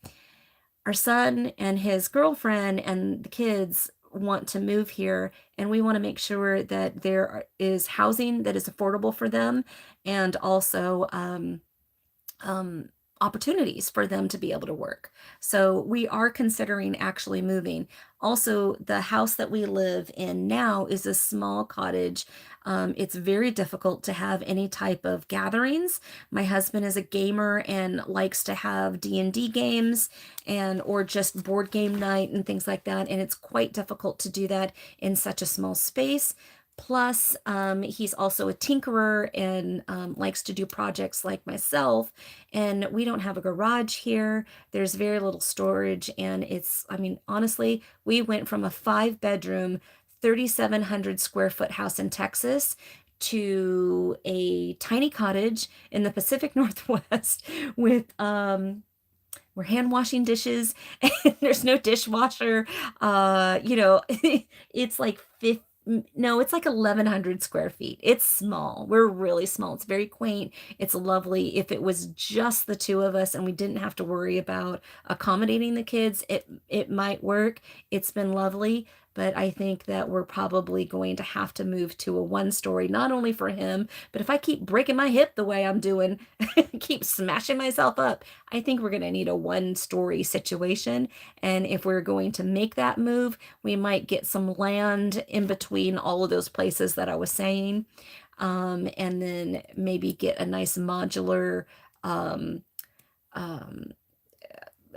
Our son and his girlfriend and the kids want to move here, and we want to make sure that there is housing that is affordable for them, and also um, opportunities for them to be able to work. So we are considering actually moving. Also, the house that we live in now is a small cottage. It's very difficult to have any type of gatherings. My husband is a gamer and likes to have D&D games or just board game night and things like that. And it's quite difficult to do that in such a small space. Plus, he's also a tinkerer and likes to do projects like myself. And we don't have a garage here. There's very little storage. And honestly, we went from a 5-bedroom, 3,700 square foot house in Texas to a tiny cottage in the Pacific Northwest with we're hand washing dishes and there's no dishwasher. It's like 50. No, it's like 1,100 square feet. It's small. We're really small. It's very quaint. It's lovely. If it was just the two of us and we didn't have to worry about accommodating the kids, it might work. It's been lovely, but I think that we're probably going to have to move to a 1-story, not only for him, but if I keep breaking my hip the way I'm doing, keep smashing myself up, I think we're going to need a 1-story situation. And if we're going to make that move, we might get some land in between all of those places that I was saying. And then maybe get a nice um, um,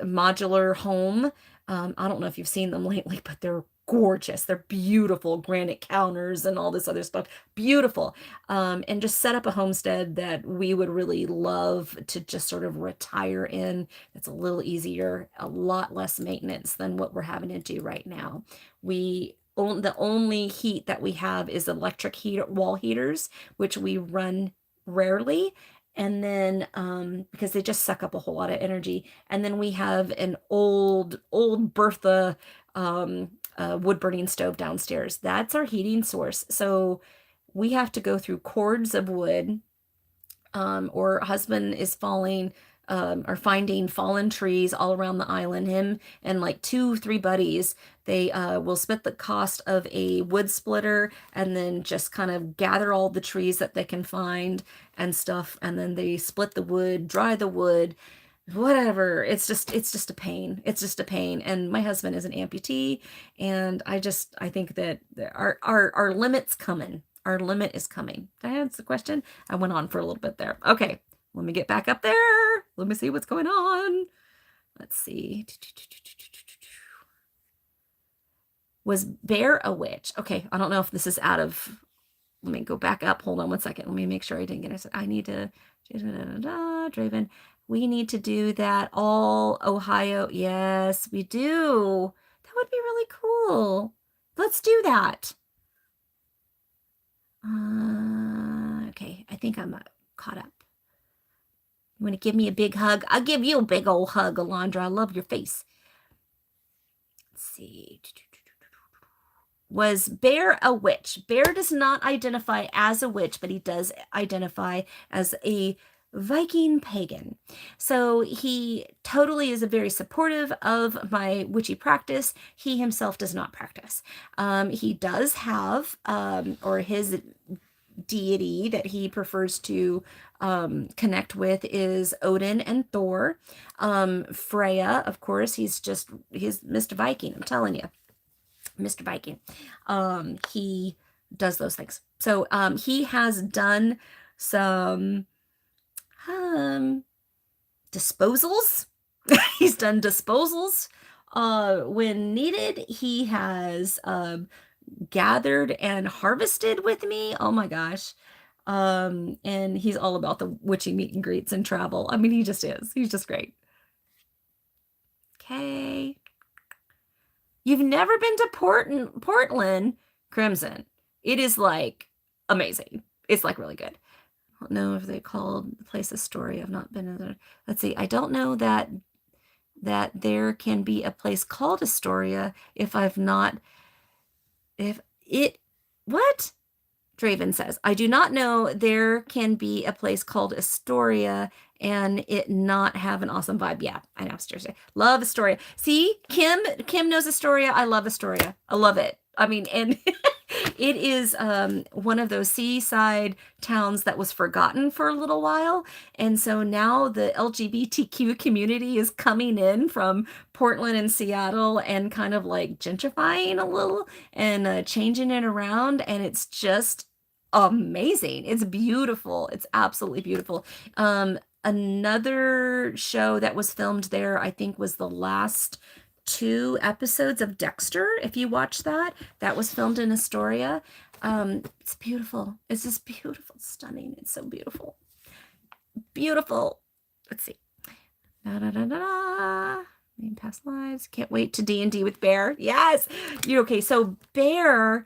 modular home. I don't know if you've seen them lately, but they're gorgeous. They're beautiful, granite counters and all this other stuff. Beautiful. And just set up a homestead that we would really love to just sort of retire in. It's a little easier, a lot less maintenance than what we're having to do right now. The only heat that we have is electric wall heaters, which we run rarely. And then because they just suck up a whole lot of energy. And then we have an old Bertha wood burning stove downstairs. That's our heating source. So we have to go through cords of wood, or husband is falling are finding fallen trees all around the island. Him and like 2, 3 buddies, they will split the cost of a wood splitter and then just kind of gather all the trees that they can find and stuff. And then they split the wood, dry the wood, whatever. It's just a pain. It's just a pain. And my husband is an amputee, and I think that our limit's coming. Our limit is coming. Did I answer the question? I went on for a little bit there. Okay, let me get back up there. Let me see what's going on. Let's see. Was Bear a witch? Okay, I don't know if this is out of. Let me go back up. Hold on one second. Let me make sure I didn't get it. I need to. Draven. We need to do that all Ohio. Yes, we do. That would be really cool. Let's do that. Okay, I think I'm caught up. You want to give me a big hug? I'll give you a big old hug, Alondra. I love your face. Let's see. Was Bear a witch? Bear does not identify as a witch, but he does identify as a Viking pagan. So he totally is a very supportive of my witchy practice. He himself does not practice. He does have, or his deity that he prefers to connect with is Odin and Thor. Freya, of course, he's Mr. Viking, I'm telling you. Mr. Viking. He does those things. So he has done some disposals. He's done disposals when needed. He has gathered and harvested with me. Oh my gosh. And he's all about the witchy meet and greets and travel. I mean, he just is. He's just great. Okay. You've never been to Portland, Crimson. It is like amazing. It's like really good. I don't know if they called the place Astoria. I've not been there. Let's see. I don't know that there can be a place called Astoria if what? Draven says, I do not know there can be a place called Astoria and it not have an awesome vibe. Yeah, I know Astoria. Love Astoria. See, Kim knows Astoria. I love Astoria. I love it. I mean, and it is one of those seaside towns that was forgotten for a little while. And so now the LGBTQ community is coming in from Portland and Seattle and kind of like gentrifying a little and changing it around. And it's just amazing. It's beautiful. It's absolutely beautiful. Another show that was filmed there, I think, was the last 2 episodes of Dexter. If you watch that was filmed in Astoria. It's beautiful. It's just beautiful. It's stunning. It's so beautiful. Beautiful. Let's see. Name past lives. Can't wait to D&D with Bear. Yes. Okay. So Bear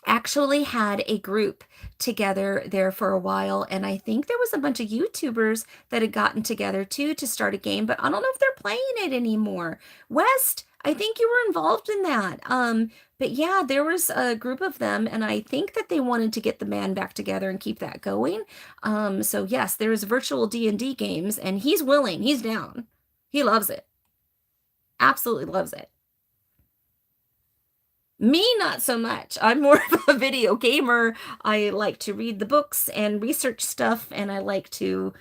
actually had a group together there for a while, and I think there was a bunch of YouTubers that had gotten together too to start a game, but I don't know if they're playing it anymore. West, I think you were involved in that. But yeah, there was a group of them, and I think that they wanted to get the band back together and keep that going. So yes, there's virtual D&D games, and he's willing, he's down. He loves it. Absolutely loves it. Me, not so much. I'm more of a video gamer. I like to read the books and research stuff, and I like to,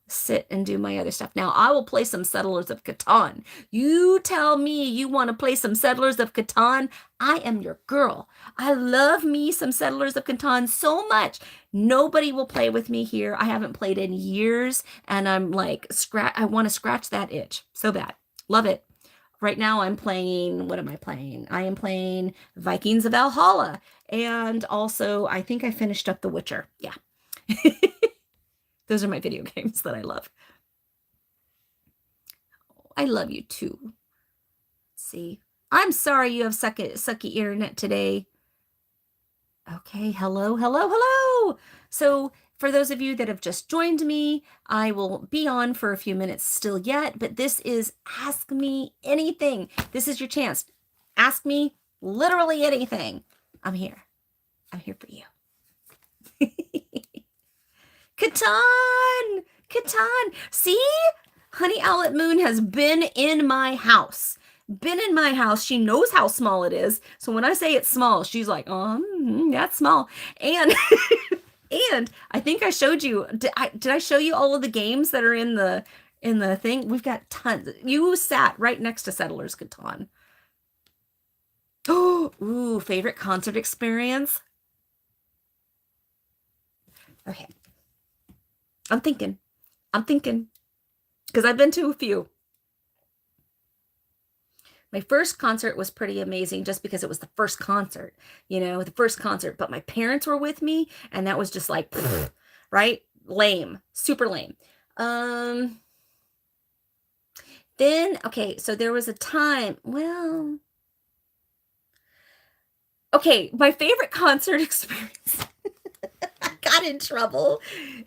sit and do my other stuff. Now, I will play some Settlers of Catan. You tell me you want to play some Settlers of Catan, I am your girl. I love me some Settlers of Catan so much. Nobody will play with me here. I haven't played in years, and I'm like, I want to scratch that itch so bad. Love it. Right now I'm playing, what am I playing? I am playing Vikings of Valhalla. And also, I think I finished up The Witcher. Yeah. Those are my video games that I love. I love you too. Let's see. I'm sorry you have sucky internet today. Okay, hello. So for those of you that have just joined me, I will be on for a few minutes still yet, but this is Ask Me Anything. This is your chance. Ask me literally anything. I'm here. I'm here for you. Catan! Catan. See? Honey Owlet Moon has been in my house. Been in my house. She knows how small it is. So when I say it's small, she's like, that's small. And and I think I showed you. Did I show you all of the games that are in the thing? We've got tons. You sat right next to Settlers Catan. Oh, ooh, favorite concert experience. Okay. I'm thinking. I'm thinking. Because I've been to a few. My first concert was pretty amazing just because it was the first concert, the first concert. But my parents were with me, and that was just like, right? Lame. Super lame. Then, okay, so there was a time, well, okay, my favorite concert experience. I got in trouble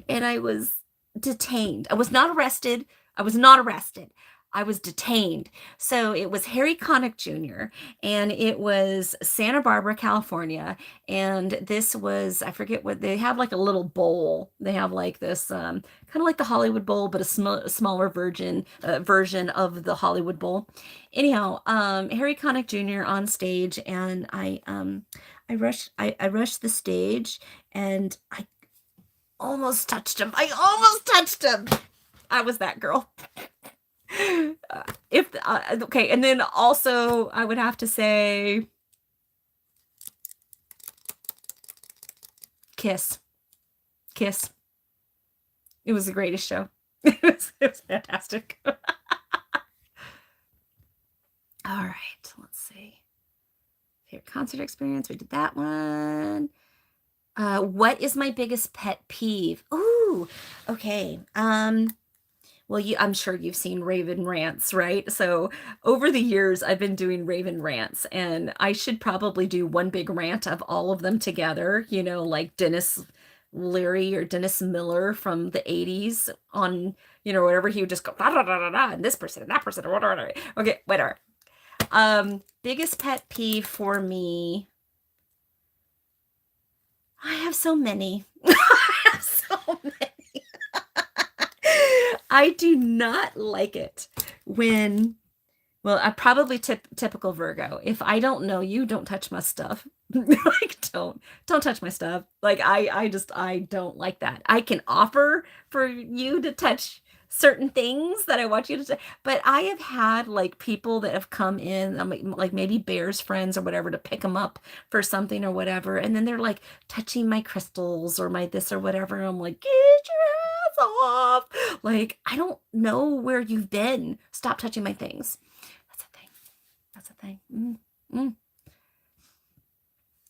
and I was detained. I was not arrested. I was not arrested. I was detained. So it was Harry Connick Jr. and it was Santa Barbara, California. And this was, I forget what they have, like a little bowl. They have like this kind of like the Hollywood Bowl, but a smaller version of the Hollywood Bowl. Anyhow, Harry Connick Jr. on stage, and I rushed the stage and I almost touched him. I almost touched him. I was that girl. Okay, and then also I would have to say Kiss. Kiss. It was the greatest show. It was fantastic. All right, let's see. Favorite concert experience. We did that one. What is my biggest pet peeve? Ooh, okay. Well, I'm sure you've seen Raven rants, right? So over the years, I've been doing Raven rants, and I should probably do one big rant of all of them together, like Dennis Leary or Dennis Miller from the 80s on, whatever. He would just go, da, da, da, da, da, and this person and that person, or whatever. Okay, whatever. Biggest pet peeve for me. I have so many. I have so many. I do not like it when, well, I'm probably typical Virgo. If I don't know you, don't touch my stuff. Like, don't touch my stuff. Like, I don't like that. I can offer for you to touch certain things that I want you to say, but I have had like people that have come in, like maybe Bear's friends or whatever, to pick them up for something or whatever, and then they're like touching my crystals or my this or whatever. I'm like, get your ass off! Like, I don't know where you've been. Stop touching my things. That's a thing. That's a thing.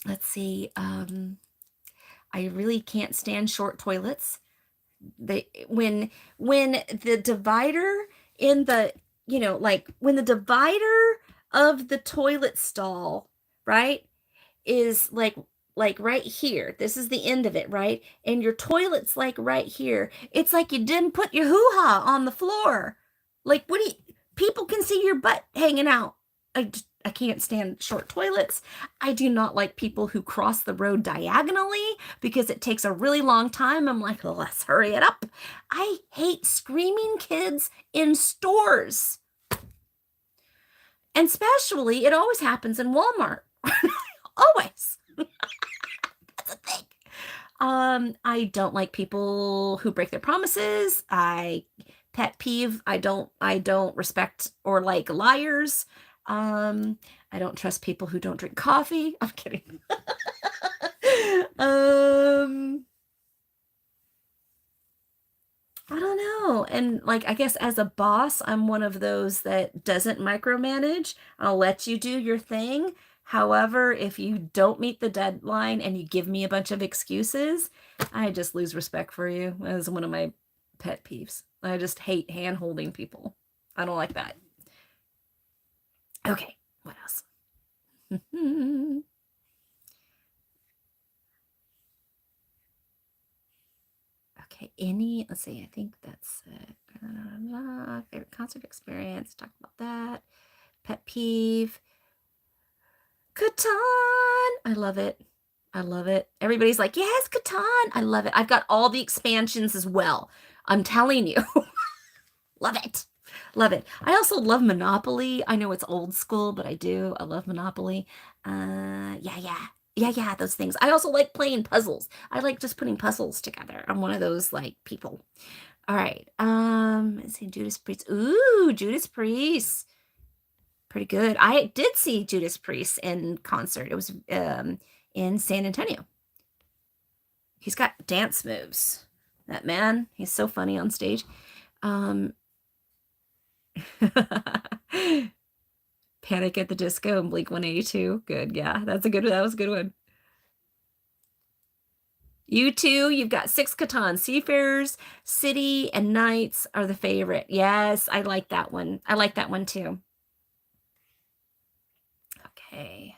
Let's see. I really can't stand short toilets. When the divider in the, like when the divider of the toilet stall, right, is like right here. This is the end of it, right? And your toilet's like right here. It's like you didn't put your hoo-ha on the floor. Like, people can see your butt hanging out. I can't stand short toilets. I do not like people who cross the road diagonally because it takes a really long time. I'm like, let's hurry it up. I hate screaming kids in stores. And especially, it always happens in Walmart. Always. That's a thing. I don't like people who break their promises. Pet peeve. I don't respect or like liars. I don't trust people who don't drink coffee. I'm kidding. I don't know. And like, I guess as a boss, I'm one of those that doesn't micromanage. I'll let you do your thing. However, if you don't meet the deadline and you give me a bunch of excuses, I just lose respect for you. That is one of my pet peeves. I just hate hand-holding people. I don't like that. Okay, what else? Okay, let's see, I think that's it. Favorite concert experience, talk about that. Pet peeve. Catan! I love it. I love it. Everybody's like, yes, Catan! I love it. I've got all the expansions as well. I'm telling you. Love it. Love it. I also love Monopoly. I know it's old school, but I do. I love Monopoly. Yeah, yeah. Yeah, yeah, those things. I also like playing puzzles. I like just putting puzzles together. I'm one of those like people. All right. Let's see, Judas Priest. Ooh, Judas Priest. Pretty good. I did see Judas Priest in concert. It was in San Antonio. He's got dance moves. That man, he's so funny on stage. Um Panic at the Disco and Blink 182. Good. Yeah, that was a good one. You too, you've got Six Catan. Seafarers, City, and Nights are the favorite. Yes, I like that one. I like that one too. Okay.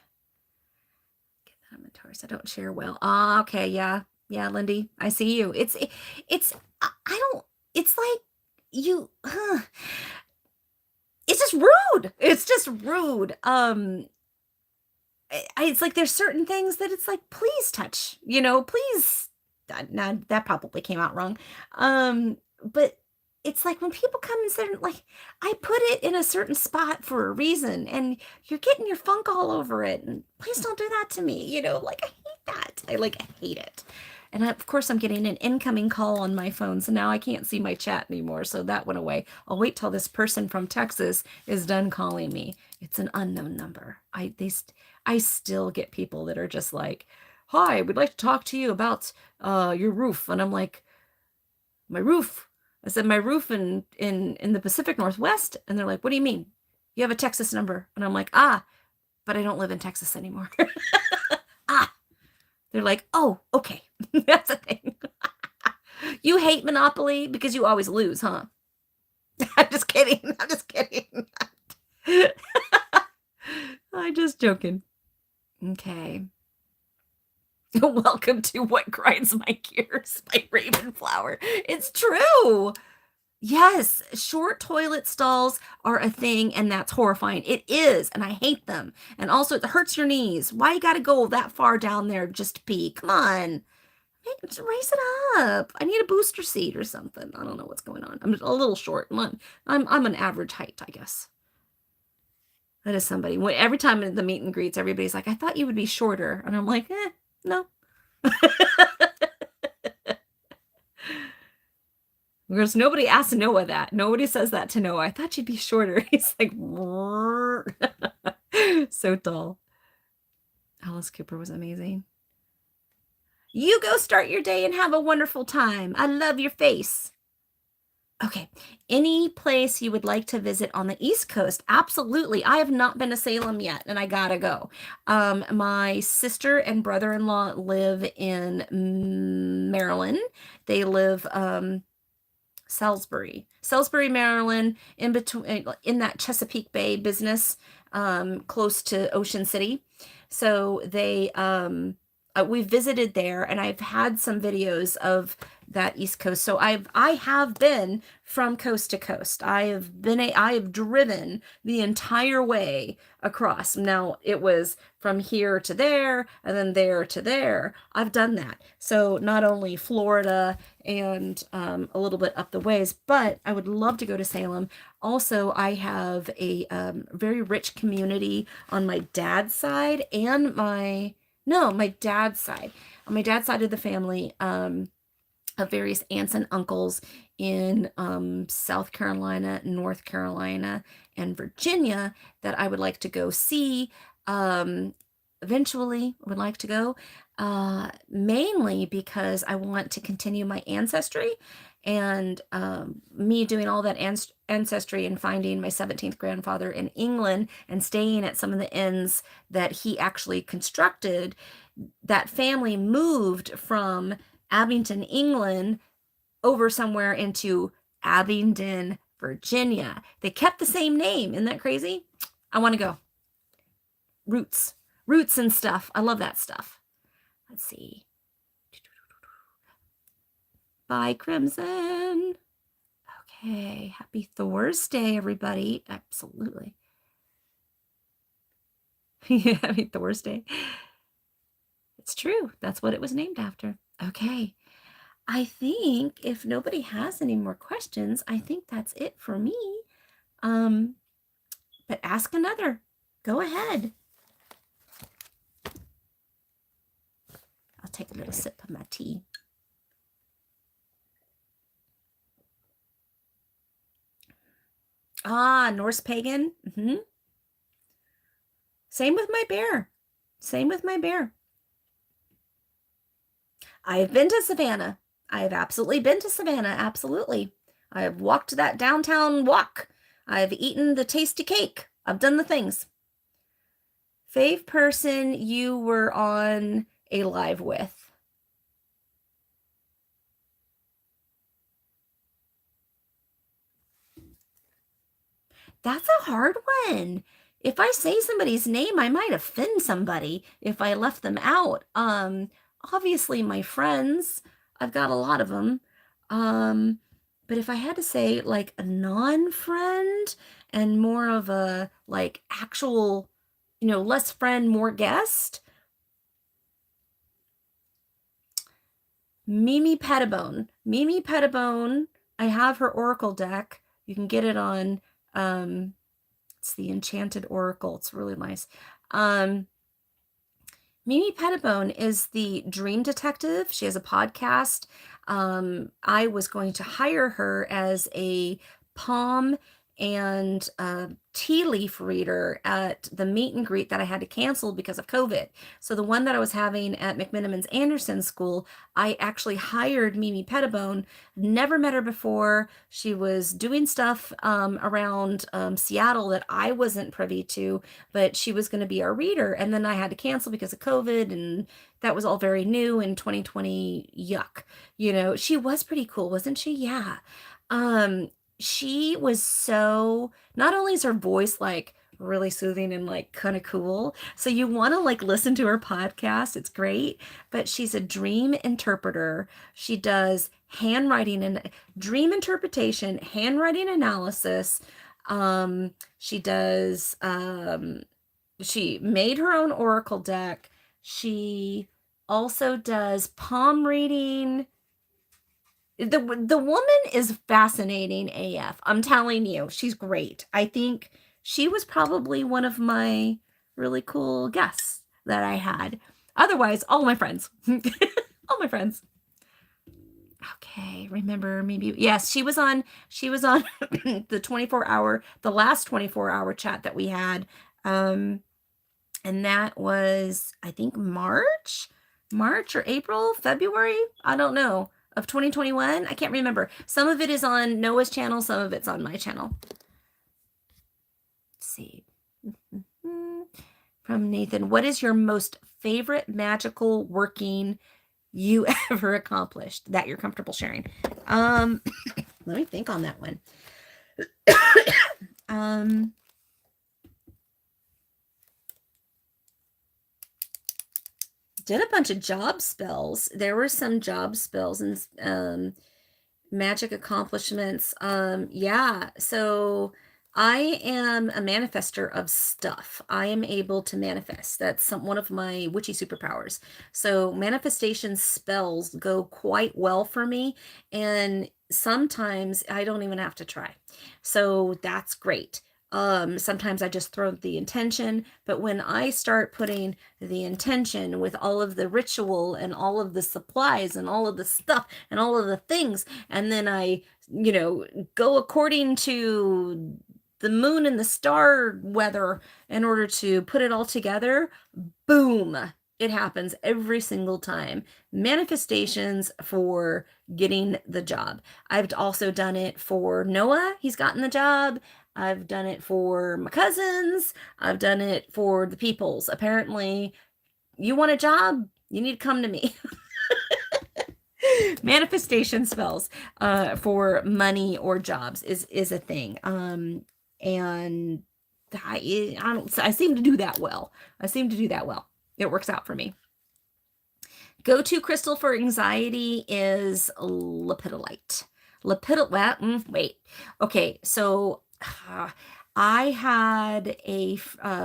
Get that on my Taurus. I don't share well. Ah, okay, yeah. Yeah, Lindy, I see you. It's I don't it's like you it's just rude. It's just rude. It's like there's certain things that it's like, please touch, please. Now that probably came out wrong. But it's like when people come and say, like, I put it in a certain spot for a reason, and you're getting your funk all over it, and please don't do that to me. Like I hate that. I hate it. And of course, I'm getting an incoming call on my phone, so now I can't see my chat anymore. So that went away. I'll wait till this person from Texas is done calling me. It's an unknown number. I still get people that are just like, "Hi, we'd like to talk to you about your roof," and I'm like, "My roof." I said, "My roof in the Pacific Northwest," and they're like, "What do you mean? You have a Texas number?" And I'm like, "Ah, but I don't live in Texas anymore." Ah, they're like, "Oh, okay." That's a thing. You hate Monopoly because you always lose, huh? I'm just kidding. I'm just kidding. I'm just joking. Okay. Welcome to What Grinds My Gears by Ravenflower. It's true. Yes, short toilet stalls are a thing, and that's horrifying. It is, and I hate them. And also, it hurts your knees. Why you gotta go that far down there just to pee? Come on. Raise it up. I need a booster seat or something. I don't know what's going on. I'm a little short. I'm an average height, I guess. That is somebody. Every time in the meet and greets, everybody's like, "I thought you would be shorter," and I'm like, no. Because nobody asked Noah that. Nobody says that to Noah. "I thought you'd be shorter." He's like, so tall. Alice Cooper was amazing. You go start your day and have a wonderful time. I love your face. Okay. Any place you would like to visit on the East Coast? Absolutely. I have not been to Salem yet, and I gotta go. My sister and brother-in-law live in Maryland. They live Salisbury, Maryland, in between in that Chesapeake Bay business, close to Ocean City. So we visited there, and I've had some videos of that East Coast. So I have been from coast to coast. I have driven the entire way across. Now it was from here to there and then there to there. I've done that. So not only Florida and a little bit up the ways, but I would love to go to Salem. Also, I have a very rich community on my dad's side and my dad's side. On my dad's side of the family, of various aunts and uncles in South Carolina, North Carolina, and Virginia that I would like to go see. Eventually, I would like to go, mainly because I want to continue my ancestry, and me doing all that ancestry and finding my 17th grandfather in England and staying at some of the inns that he actually constructed. That family moved from Abington, England, over somewhere into Abingdon, Virginia. They kept the same name. Isn't that crazy? I want to go. Roots and stuff. I love that stuff. Let's see. Bye, Crimson. Okay. Happy Thursday, everybody. Absolutely. Happy Thursday. It's true. That's what it was named after. Okay. I think if nobody has any more questions, I think that's it for me. Um, but ask another. Go ahead. I'll take a little sip of my tea. Ah, Norse pagan. Same with my bear. Same with my bear. I have been to Savannah. I have absolutely been to Savannah. Absolutely. I have walked that downtown walk. I've eaten the tasty cake. I've done the things. Fave person you were on a live with. That's a hard one. If I say somebody's name, I might offend somebody if I left them out. Obviously my friends, I've got a lot of them. But if I had to say like a non-friend and more of a like actual, less friend, more guest, Mimi Pettibone. Mimi Pettibone, I have her Oracle deck. You can get it on it's the Enchanted Oracle. It's really nice. Mimi Pettibone is the dream detective. She has a podcast. I was going to hire her as a palm and tea leaf reader at the meet and greet that I had to cancel because of COVID. So the one that I was having at McMenamins Anderson School, I actually hired Mimi Pettibone. Never met her before. She was doing stuff around Seattle that I wasn't privy to, but she was going to be our reader. And then I had to cancel because of COVID, and that was all very new in 2020. Yuck. She was pretty cool, wasn't she? Yeah. She was so, not only is her voice like really soothing and like kind of cool, so you want to like listen to her podcast. It's great, but she's a dream interpreter. She does handwriting and dream interpretation, handwriting analysis. She does she made her own oracle deck. She also does palm reading. The woman is fascinating AF. I'm telling you, she's great. I think she was probably one of my really cool guests that I had. Otherwise, all my friends. All my friends. Okay, remember maybe yes, she was on the 24-hour, the last 24-hour chat that we had. And that was I think March or April, February, I don't know, of 2021. I can't remember. Some of it is on Noah's channel, some of it's on my channel. Let's see. From Nathan, what is your most favorite magical working you ever accomplished that you're comfortable sharing? Let me think on that one. Did a bunch of job spells. There were some job spells and magic accomplishments. Yeah, so I am a manifester of stuff. I am able to manifest. That's one of my witchy superpowers. So manifestation spells go quite well for me, and sometimes I don't even have to try. So that's great. Sometimes I just throw the intention, but when I start putting the intention with all of the ritual and all of the supplies and all of the stuff and all of the things, and then I, go according to the moon and the star weather in order to put it all together, boom, it happens every single time. Manifestations for getting the job. I've also done it for Noah. He's gotten the job. I've done it for my cousins. I've done it for the peoples. Apparently, you want a job? You need to come to me. Manifestation spells for money or jobs is a thing. And I seem to do that well. It works out for me. Go-to crystal for anxiety is lepidolite. Wait. Okay, so I had a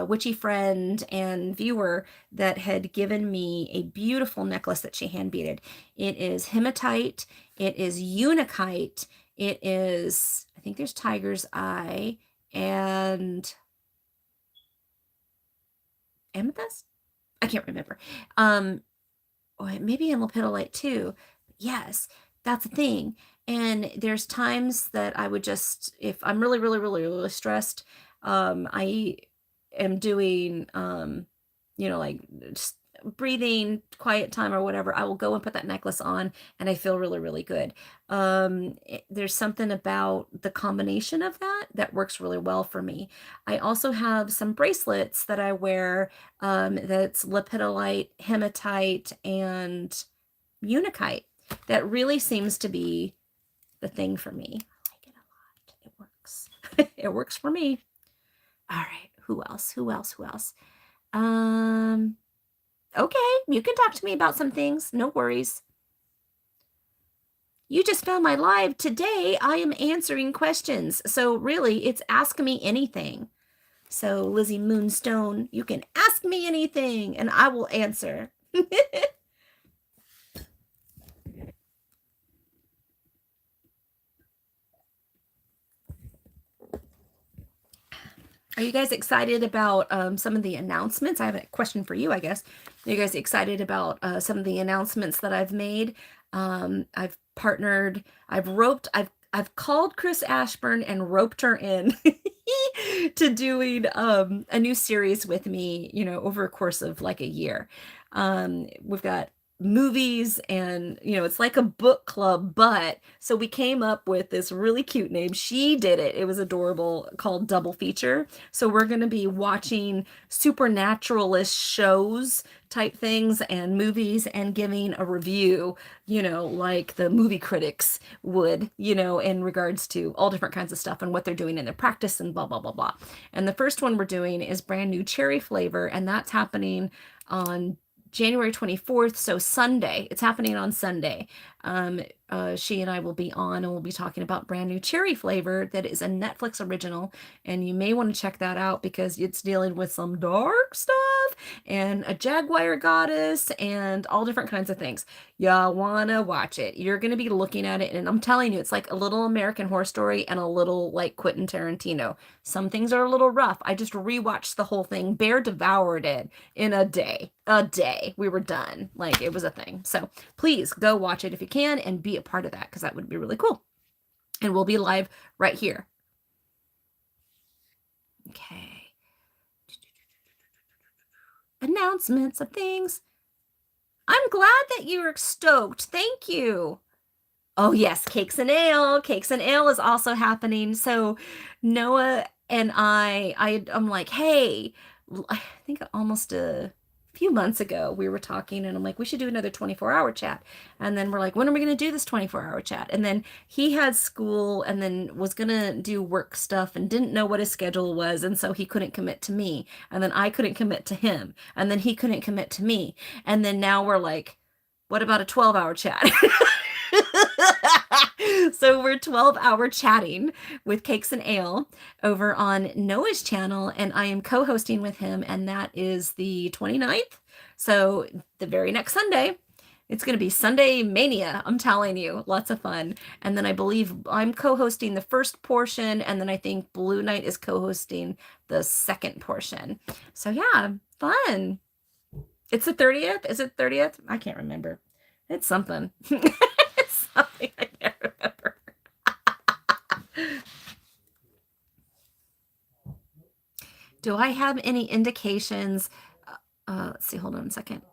witchy friend and viewer that had given me a beautiful necklace that she hand beaded. It is hematite, it is unakite, it is, I think there's tiger's eye and amethyst. I can't remember. Or maybe in lepidolite too. Yes, that's a thing. And there's times that I would just, if I'm really, really, really, really stressed, I am doing, like just breathing, quiet time or whatever. I will go and put that necklace on, and I feel really, really good. There's something about the combination of that works really well for me. I also have some bracelets that I wear, that's lepidolite, hematite, and unakite. That really seems to be the thing for me. I like it a lot. It works. It works for me. All right. Who else? Who else? Who else? Okay, you can talk to me about some things. No worries. You just found my live. Today I am answering questions. So really, it's ask me anything. So Lizzie Moonstone, you can ask me anything and I will answer. Are you guys excited about some of the announcements? I have a question for you, I guess. Are you guys excited about some of the announcements that I've made? I've partnered, I've called Chris Ashburn and roped her in to doing a new series with me, over a course of like a year. We've got movies and it's like a book club, but so we came up with this really cute name. She did it was adorable, called Double Feature. So we're going to be watching supernaturalist shows type things and movies and giving a review, like the movie critics would, in regards to all different kinds of stuff and what they're doing in their practice and blah blah blah blah. And the first one we're doing is brand new cherry flavor, and that's happening on January 24th, so Sunday. It's happening on Sunday. She and I will be on, and we'll be talking about brand new cherry flavor that is a Netflix original, and you may want to check that out because it's dealing with some dark stuff and a jaguar goddess and all different kinds of things. Y'all wanna watch it. You're gonna be looking at it, and I'm telling you, it's like a little American Horror Story and a little like Quentin Tarantino. Some things are a little rough. I just rewatched the whole thing. Bear devoured it in a day. We were done. Like, it was a thing. So please go watch it if you can and be a part of that, because that would be really cool. And we'll be live right here. Okay. Announcements of things. I'm glad that you're stoked. Thank you. Oh yes, Cakes and Ale. Cakes and Ale is also happening. So Noah and I'm like, hey, I think almost a few months ago we were talking, and I'm like, we should do another 24-hour chat. And then we're like, when are we going to do this 24-hour chat? And then he had school and then was going to do work stuff and didn't know what his schedule was, and so he couldn't commit to me. And then I couldn't commit to him. And then he couldn't commit to me. And then now we're like, what about a 12-hour chat? So we're 12-hour chatting with Cakes and Ale over on Noah's channel, and I am co-hosting with him, and that is the 29th. So the very next Sunday. It's going to be Sunday Mania. I'm telling you, lots of fun. And then I believe I'm co-hosting the first portion, and then I think Blue Knight is co-hosting the second portion. So yeah, fun. It's the 30th. Is it 30th? I can't remember. It's something. It's something I can't remember. Do I have any indications? Let's see. Hold on a second.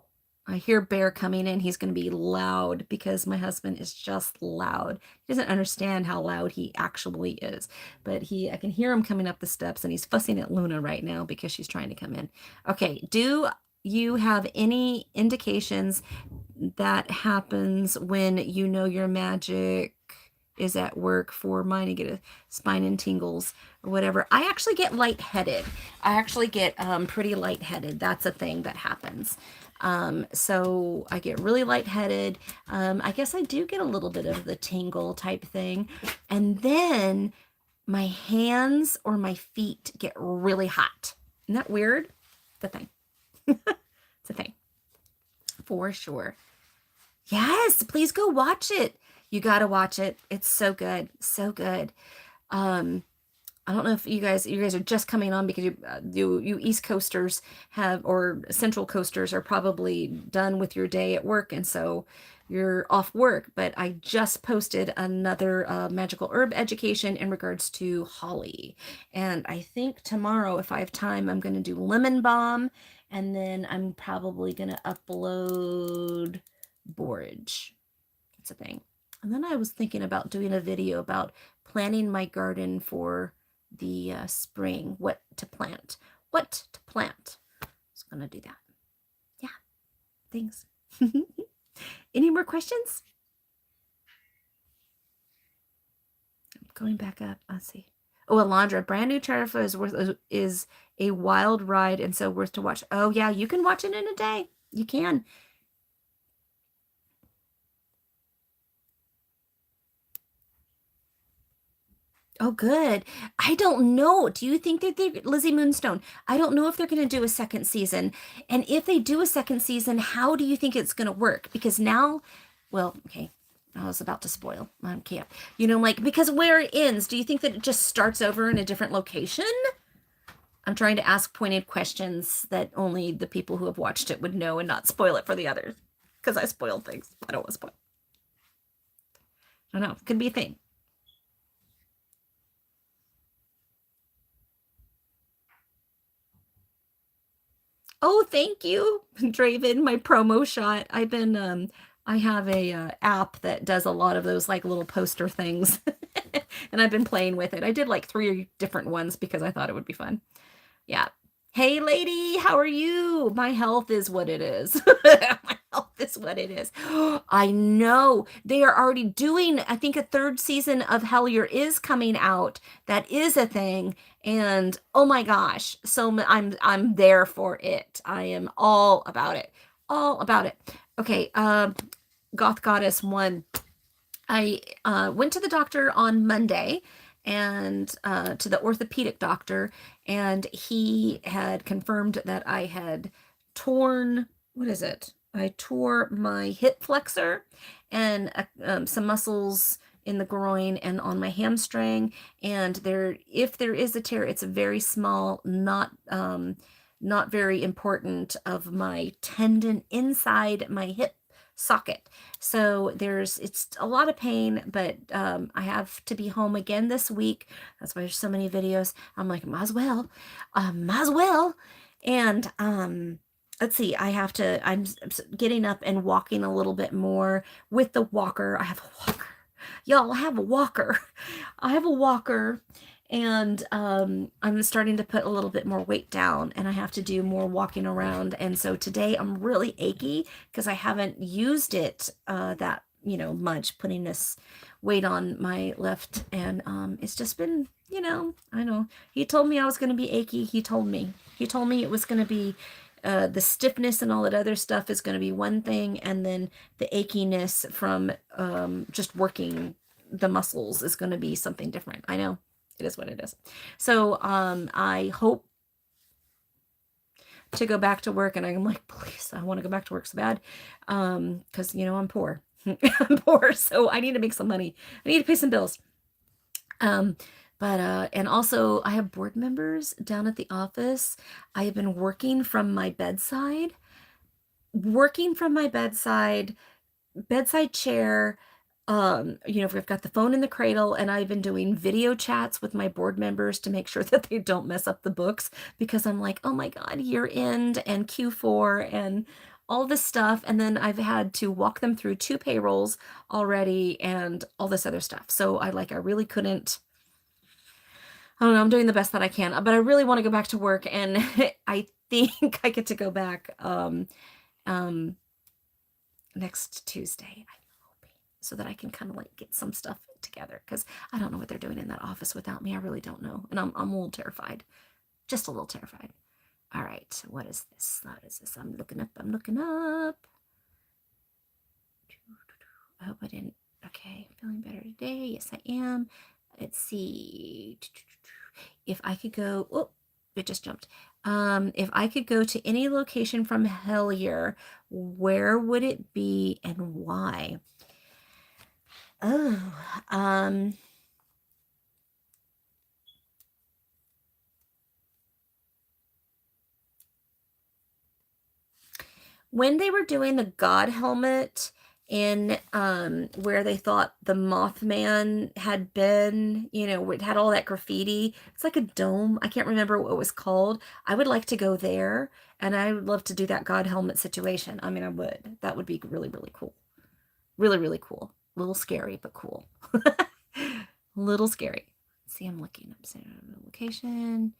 I hear Bear coming in. He's going to be loud because my husband is just loud. He doesn't understand how loud he actually is. But I can hear him coming up the steps, and he's fussing at Luna right now because she's trying to come in. Okay. Do you have any indications that happens when you know your magic is at work? For mine, you get a spine and tingles or whatever. I actually get lightheaded. I actually get pretty lightheaded. That's a thing that happens. So I get really lightheaded. I guess I do get a little bit of the tingle type thing. And then my hands or my feet get really hot. Isn't that weird? It's a thing. It's a thing. For sure. Yes, please go watch it. You got to watch it. It's so good. So good. Um, I don't know if you guys are just coming on because you East Coasters have, or Central Coasters are probably done with your day at work, and so you're off work. But I just posted another magical herb education in regards to holly, and I think tomorrow, if I have time, I'm going to do lemon balm, and then I'm probably going to upload borage. It's a thing. And then I was thinking about doing a video about planning my garden for the spring, what to plant. What to plant. I was going to do that. Yeah, thanks. Any more questions? I'm going back up. Let's see. Oh, Alondra, brand new trailer is a wild ride and so worth to watch. Oh, yeah, you can watch it in a day. You can. Oh, good. I don't know. Do you think that Lizzie Moonstone? I don't know if they're going to do a second season. And if they do a second season, how do you think it's going to work? Because now, well, okay, I was about to spoil. I can't. Like, because where it ends, do you think that it just starts over in a different location? I'm trying to ask pointed questions that only the people who have watched it would know and not spoil it for the others. Because I spoiled things. I don't want to spoil. I don't know. Could be a thing. Oh, thank you, Draven, my promo shot. I have a app that does a lot of those like little poster things, and I've been playing with it. I did like 3 different ones because I thought it would be fun. Yeah. Hey, lady, how are you? My health is what it is. My health is what it is. I know they are already doing, I think, a 3rd season of Hellier is coming out. That is a thing. And oh my gosh, so I'm there for it. I am all about it. All about it. Okay, Goth Goddess 1. I went to the doctor on Monday and to the orthopedic doctor, and he had confirmed that I had torn, what is it? I tore my hip flexor and some muscles in the groin and on my hamstring. And if there is a tear, it's a very small, not very important, of my tendon inside my hip socket. So it's a lot of pain, but I have to be home again this week. That's why there's so many videos. I'm like, might as well. And let's see, I'm getting up and walking a little bit more with the walker. I have a walker. Y'all, I have a walker. I have a walker. And I'm starting to put a little bit more weight down, and I have to do more walking around. And so today I'm really achy because I haven't used it that much, putting this weight on my left. And it's just been, I know. He told me I was going to be achy. He told me it was going to be the stiffness and all that other stuff is going to be one thing, and then the achiness from just working the muscles is going to be something different. I know. It is what it is. So I hope to go back to work, and I'm like, please, I want to go back to work so bad, because I'm poor. I'm poor, so I need to make some money. I need to pay some bills. But and also I have board members down at the office. I have been working from my bedside bedside chair. We've got the phone in the cradle, and I've been doing video chats with my board members to make sure that they don't mess up the books, because I'm like, oh my God, year end and Q4 and all this stuff. And then I've had to walk them through 2 payrolls already and all this other stuff. So I really couldn't, I don't know, I'm doing the best that I can, but I really want to go back to work, and I think I get to go back next Tuesday, I'm hoping, so that I can kind of get some stuff together, because I don't know what they're doing in that office without me. I really don't know, and I'm a little terrified, just a little terrified. All right, what is this? I'm looking up. I hope I didn't. Okay, feeling better today. Yes, I am. Let's see. If I could go, oh, it just jumped. If I could go to any location from Hellier, where would it be and why? Oh, when they were doing the God helmet in where they thought the Mothman had been, it had all that graffiti. It's like a dome. I can't remember what it was called. I would like to go there, and I would love to do that God helmet situation. I mean, I would. That would be really, really cool. Really, really cool. A little scary, but cool. A little scary. See, I'm looking up location.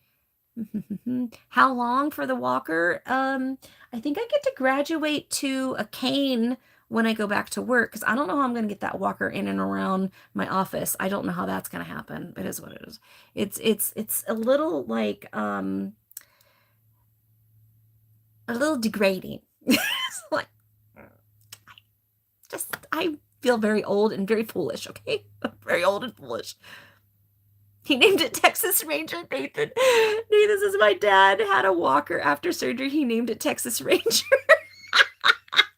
How long for the walker? I think I get to graduate to a cane when I go back to work, because I don't know how I'm going to get that walker in and around my office. I don't know how that's going to happen. It is what it is. It's a little like a little degrading. It's like I feel very old and very foolish. Okay, very old and foolish. He named it Texas Ranger, Nathan. This is my dad had a walker after surgery. He named it Texas Ranger.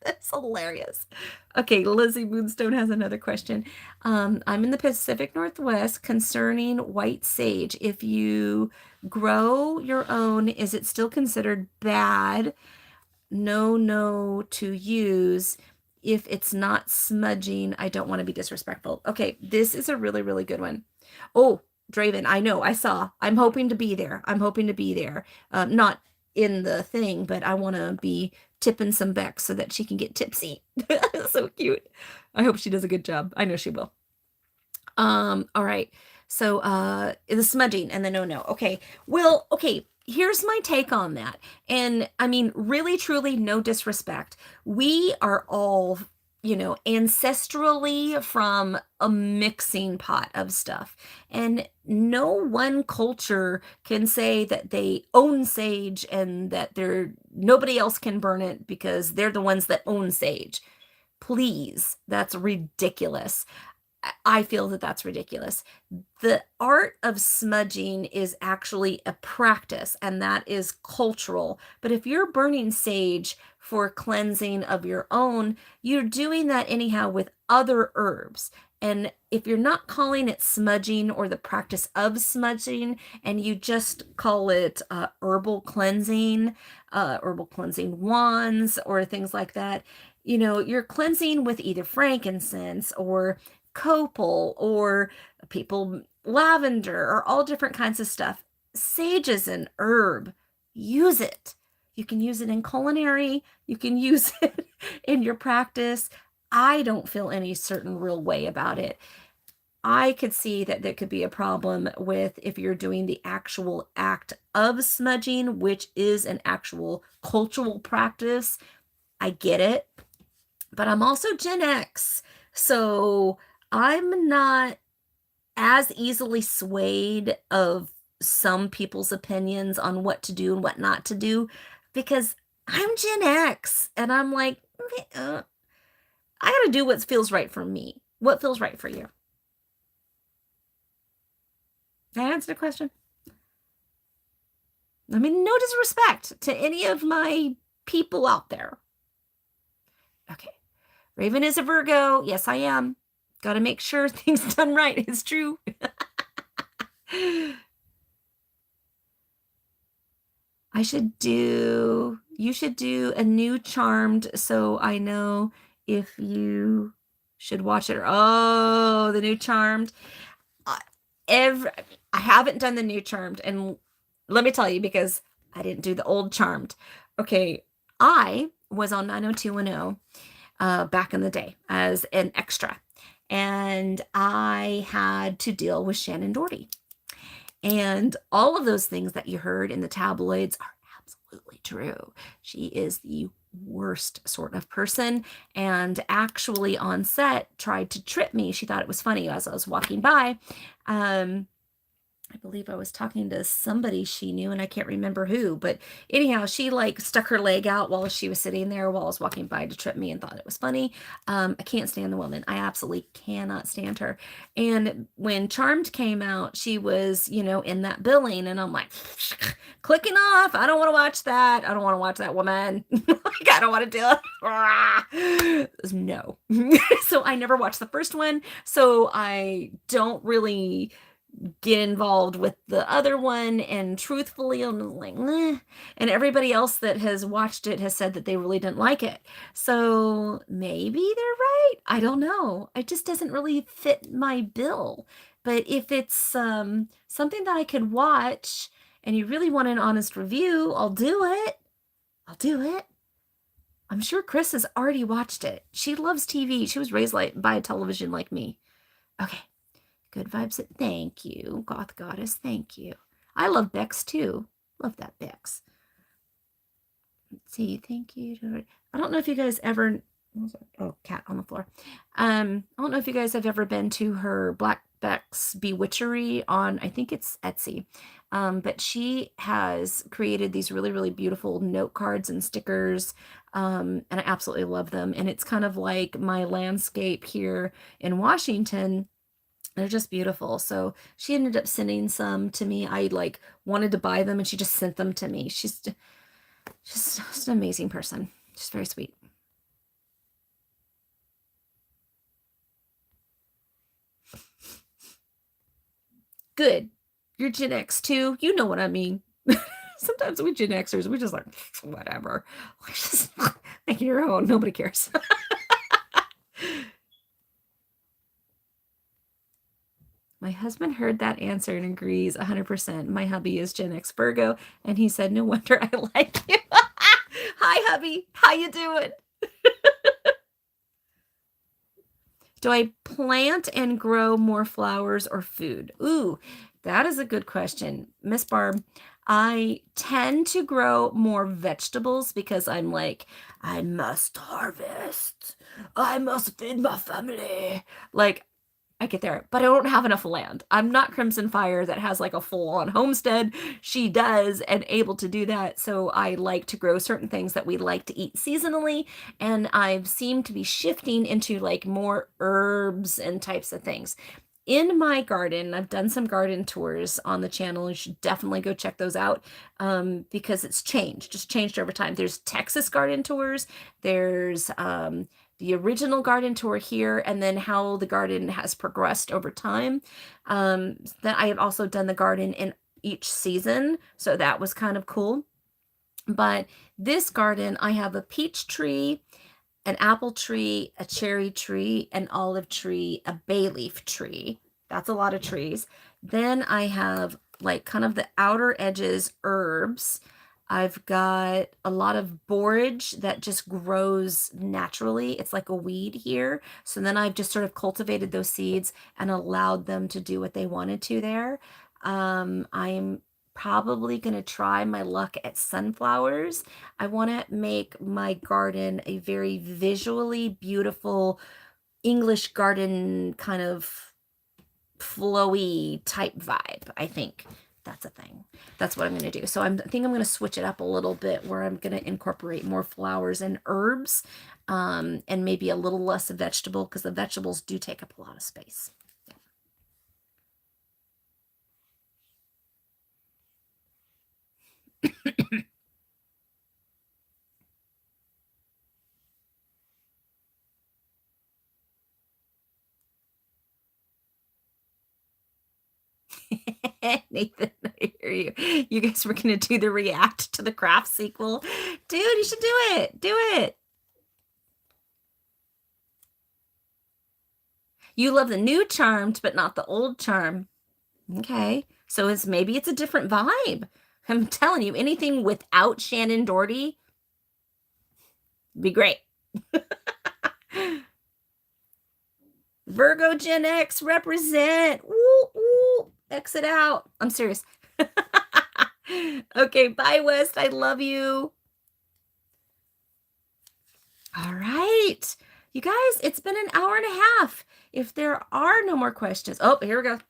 That's hilarious. Okay, Lizzie Moonstone has another question. I'm in the Pacific Northwest concerning white sage. If you grow your own, is it still considered bad? No to use. If it's not smudging, I don't want to be disrespectful. Okay, this is a really, really good one. Oh, Draven, I know, I saw. I'm hoping to be there. Not in the thing, but I want to be tipping some Bex so that she can get tipsy. So cute. I hope she does a good job. I know she will. All right. So, the smudging and the no. Okay. Well, okay. Here's my take on that. And I mean, really, truly, no disrespect. We are all, ancestrally from a mixing pot of stuff. And no one culture can say that they own sage and that nobody else can burn it because they're the ones that own sage. Please, that's ridiculous. I feel that that's ridiculous. The art of smudging is actually a practice, and that is cultural. But if you're burning sage for cleansing of your own, you're doing that anyhow with other herbs. And if you're not calling it smudging or the practice of smudging, and you just call it herbal cleansing wands, or things like that, you're cleansing with either frankincense or copal or lavender or all different kinds of stuff. Sage is an herb. Use it. You can use it in culinary. You can use it in your practice. I don't feel any certain real way about it. I could see that there could be a problem with if you're doing the actual act of smudging, which is an actual cultural practice. I get it. But I'm also Gen X. So I'm not as easily swayed of some people's opinions on what to do and what not to do, because I'm Gen X and I'm like, I gotta do what feels right for me. What feels right for you? Did I answer the question? I mean, no disrespect to any of my people out there. Okay. Raven is a Virgo. Yes, I am. Got to make sure things done right. It's true. You should do a new Charmed so I know if you should watch it. Oh, the new Charmed. I haven't done the new Charmed, and let me tell you, because I didn't do the old Charmed. Okay, I was on 90210 back in the day as an extra, and I had to deal with Shannon Doherty. And all of those things that you heard in the tabloids are absolutely true. She is the worst sort of person, and actually on set tried to trip me. She thought it was funny as I was walking by. I believe I was talking to somebody she knew, and I can't remember who, but anyhow, she like stuck her leg out while she was sitting there while I was walking by to trip me and thought it was funny. I can't stand the woman. I absolutely cannot stand her. And when Charmed came out, she was, in that billing, and I'm like, clicking off. I don't want to watch that. I don't want to watch that woman. Like, I don't want to do it. No. So I never watched the first one. So I don't really get involved with the other one, and truthfully I'm like, and everybody else that has watched it has said that they really didn't like it, so maybe they're right. I don't know, it just doesn't really fit my bill. But if it's something that I could watch and you really want an honest review, I'll do it. I'm sure Chris has already watched it. She loves TV. She was raised like by a television like me. Okay. Good vibes. Thank you, Goth Goddess. Thank you. I love Bex too. Love that Bex. Let's see. Thank you. I don't know if you guys ever. Oh, cat on the floor. I don't know if you guys have ever been to her Black Bex Bewitchery on, I think it's Etsy. But she has created these really, really beautiful note cards and stickers. And I absolutely love them. And it's kind of like my landscape here in Washington. They're just beautiful. So she ended up sending some to me. I like wanted to buy them, and she just sent them to me. She's just an amazing person. She's very sweet. Good. You're Gen X too. You know what I mean. Sometimes we Gen Xers, we just like, whatever. Just make it your own. Nobody cares. My husband heard that answer and agrees 100%. My hubby is Gen X Virgo, and he said, no wonder I like you. Hi, hubby. How you doing? Do I plant and grow more flowers or food? Ooh, that is a good question. Miss Barb, I tend to grow more vegetables because I'm like, I must harvest. I must feed my family. Like, I get there, but I don't have enough land. I'm not Crimson Fire that has like a full-on homestead. She does, and able to do that. So I like to grow certain things that we like to eat seasonally, and I've seemed to be shifting into like more herbs and types of things. In my garden, I've done some garden tours on the channel. You should definitely go check those out, because it's changed, just changed over time. There's Texas garden tours. There's the original garden tour here, and then how the garden has progressed over time. Then I have also done the garden in each season, so that was kind of cool. But this garden, I have a peach tree, an apple tree, a cherry tree, an olive tree, a bay leaf tree. That's a lot of trees. Then I have like kind of the outer edges herbs. I've got a lot of borage that just grows naturally. It's like a weed here. So then I've just sort of cultivated those seeds and allowed them to do what they wanted to there. I'm probably going to try my luck at sunflowers. I want to make my garden a very visually beautiful English garden kind of flowy type vibe. I think that's a thing. That's what I'm going to do. So I think I'm going to switch it up a little bit, where I'm going to incorporate more flowers and herbs, and maybe a little less vegetable, because the vegetables do take up a lot of space. Nathan, I hear you. You guys were going to do the react to the craft sequel. Dude, you should do it. Do it. You love the new Charmed, but not the old Charm. Okay. So maybe it's a different vibe. I'm telling you, anything without Shannon Doherty be great. Virgo Gen X represent. Woo, woo. Exit out. I'm serious. Okay, bye, West. I love you. All right. You guys, it's been an hour and a half. If there are no more questions. Oh, here we go.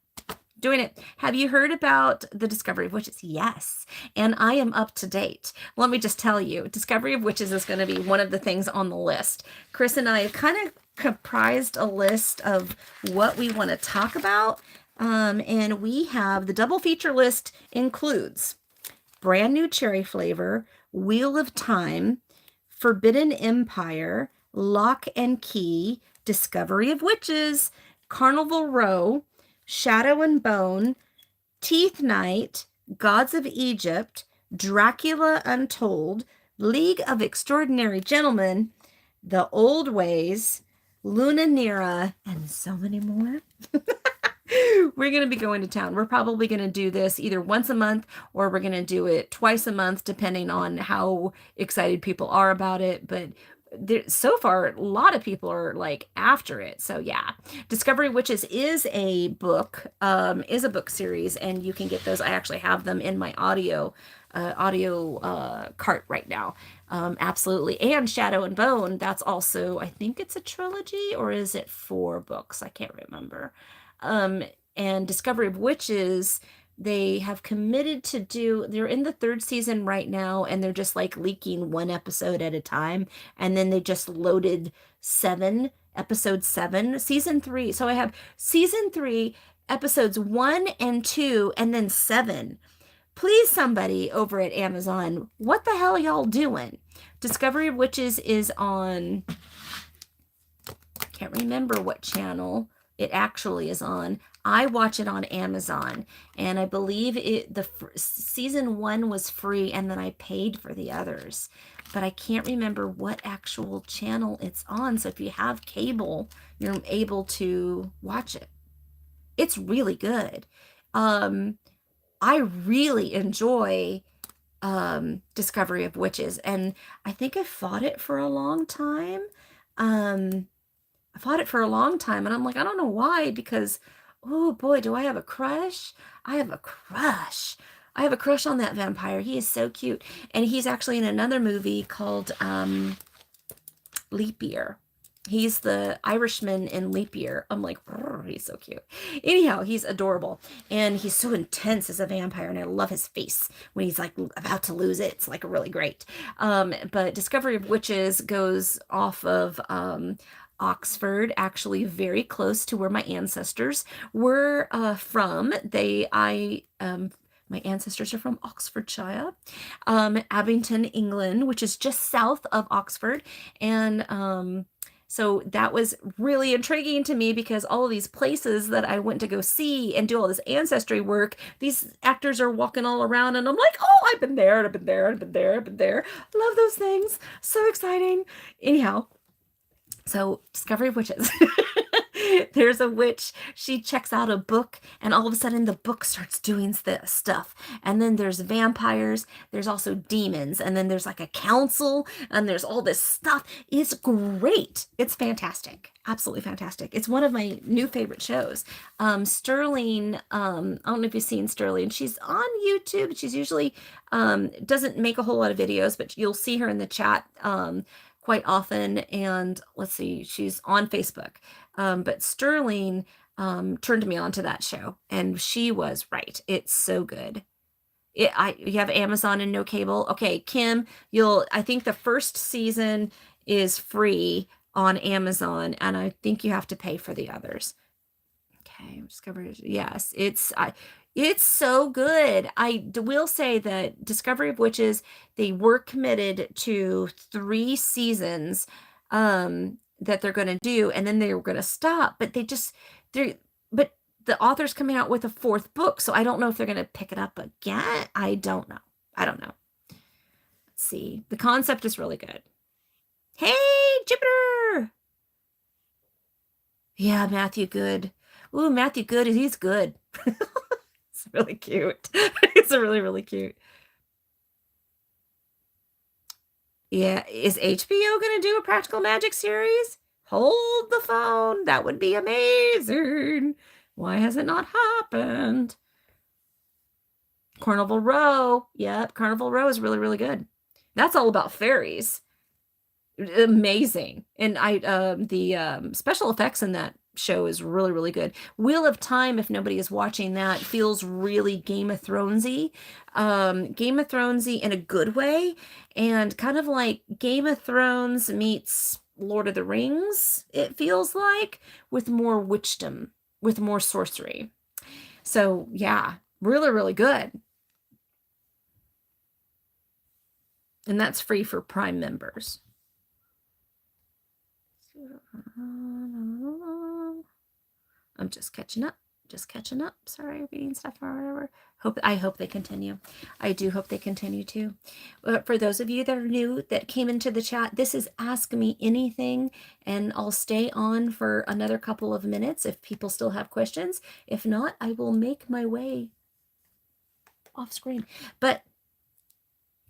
Doing it. Have you heard about the Discovery of Witches? Yes. And I am up to date. Let me just tell you, Discovery of Witches is going to be one of the things on the list. Chris and I have kind of comprised a list of what we want to talk about. And we have the double feature list includes Brand New Cherry Flavor, Wheel of Time, Forbidden Empire, Lock and Key, Discovery of Witches, Carnival Row, Shadow and Bone, Teeth Knight, Gods of Egypt, Dracula Untold, League of Extraordinary Gentlemen, The Old Ways, Luna Nera, and so many more. We're going to be going to town. We're probably going to do this either once a month or we're going to do it twice a month, depending on how excited people are about it. But so far, a lot of people are like after it. So yeah, Discovery Witches is a book series, and you can get those. I actually have them in my audio cart right now. Absolutely. And Shadow and Bone, that's also, I think it's a trilogy, or is it 4 books? I can't remember. And Discovery of Witches, they have committed to they're in the 3rd season right now, and they're just like leaking 1 episode at a time. And then they just loaded episode 7, season 3. So I have season 3, episodes 1 and 2, and then 7. Please, somebody over at Amazon, what the hell y'all doing? Discovery of Witches is on, can't remember what channel it actually is on. I watch it on Amazon, and I believe season 1 was free, and then I paid for the others, but I can't remember what actual channel it's on. So if you have cable, you're able to watch it. It's really good. I really enjoy Discovery of Witches, and I think I fought it for a long time. And I'm like, I don't know why, because, oh boy, do I have a crush. I have a crush on that vampire. He is so cute. And he's actually in another movie called Leap Year. He's the Irishman in Leap Year. I'm like, he's so cute. Anyhow, he's adorable. And he's so intense as a vampire. And I love his face when he's like about to lose it. It's like really great. But Discovery of Witches goes off of Oxford, actually very close to where my ancestors were from. My ancestors are from Oxfordshire, Abington, England, which is just south of Oxford. And so that was really intriguing to me, because all of these places that I went to go see and do all this ancestry work, these actors are walking all around, and I'm like, oh, I've been there, and I've been there, and I've been there, I've been there. Love those things. So exciting. Anyhow, so Discovery of Witches. There's a witch, she checks out a book, and all of a sudden the book starts doing this stuff. And then there's vampires, there's also demons, and then there's like a council, and there's all this stuff. It's great. It's fantastic. Absolutely fantastic. It's one of my new favorite shows. Sterling, I don't know if you've seen Sterling. She's on YouTube. She's usually doesn't make a whole lot of videos, but you'll see her in the chat quite often. And let's see, she's on Facebook. But Sterling turned me on to that show, and she was right. It's so good. You have Amazon and no cable. Okay, Kim, I think the first season is free on Amazon, and I think you have to pay for the others. Okay, Discovery. Yes, it's so good. I will say that Discovery of Witches, they were committed to 3 seasons that they're going to do, and then they were going to stop, but but the author's coming out with a 4th book, so I don't know if they're going to pick it up again. I don't know. Let's see. The concept is really good. Hey, Jupiter! Yeah, Matthew Good. Ooh, Matthew Good, he's good. It's really cute. It's really, really cute. Yeah, is HBO going to do a Practical Magic series? Hold the phone. That would be amazing. Why has it not happened? Carnival Row. Yep, Carnival Row is really, really good. That's all about fairies. Amazing. And the special effects in that show is really, really good. Wheel of Time, if nobody is watching that, feels really Game of Thronesy. Game of Thronesy in a good way, and kind of like Game of Thrones meets Lord of the Rings, it feels like, with more witchdom, with more sorcery. So yeah, really, really good. And that's free for Prime members. I'm just catching up. Just catching up. Sorry, reading stuff or whatever. I hope they continue. I do hope they continue to. For those of you that are new that came into the chat, this is Ask Me Anything, and I'll stay on for another couple of minutes if people still have questions. If not, I will make my way off screen. But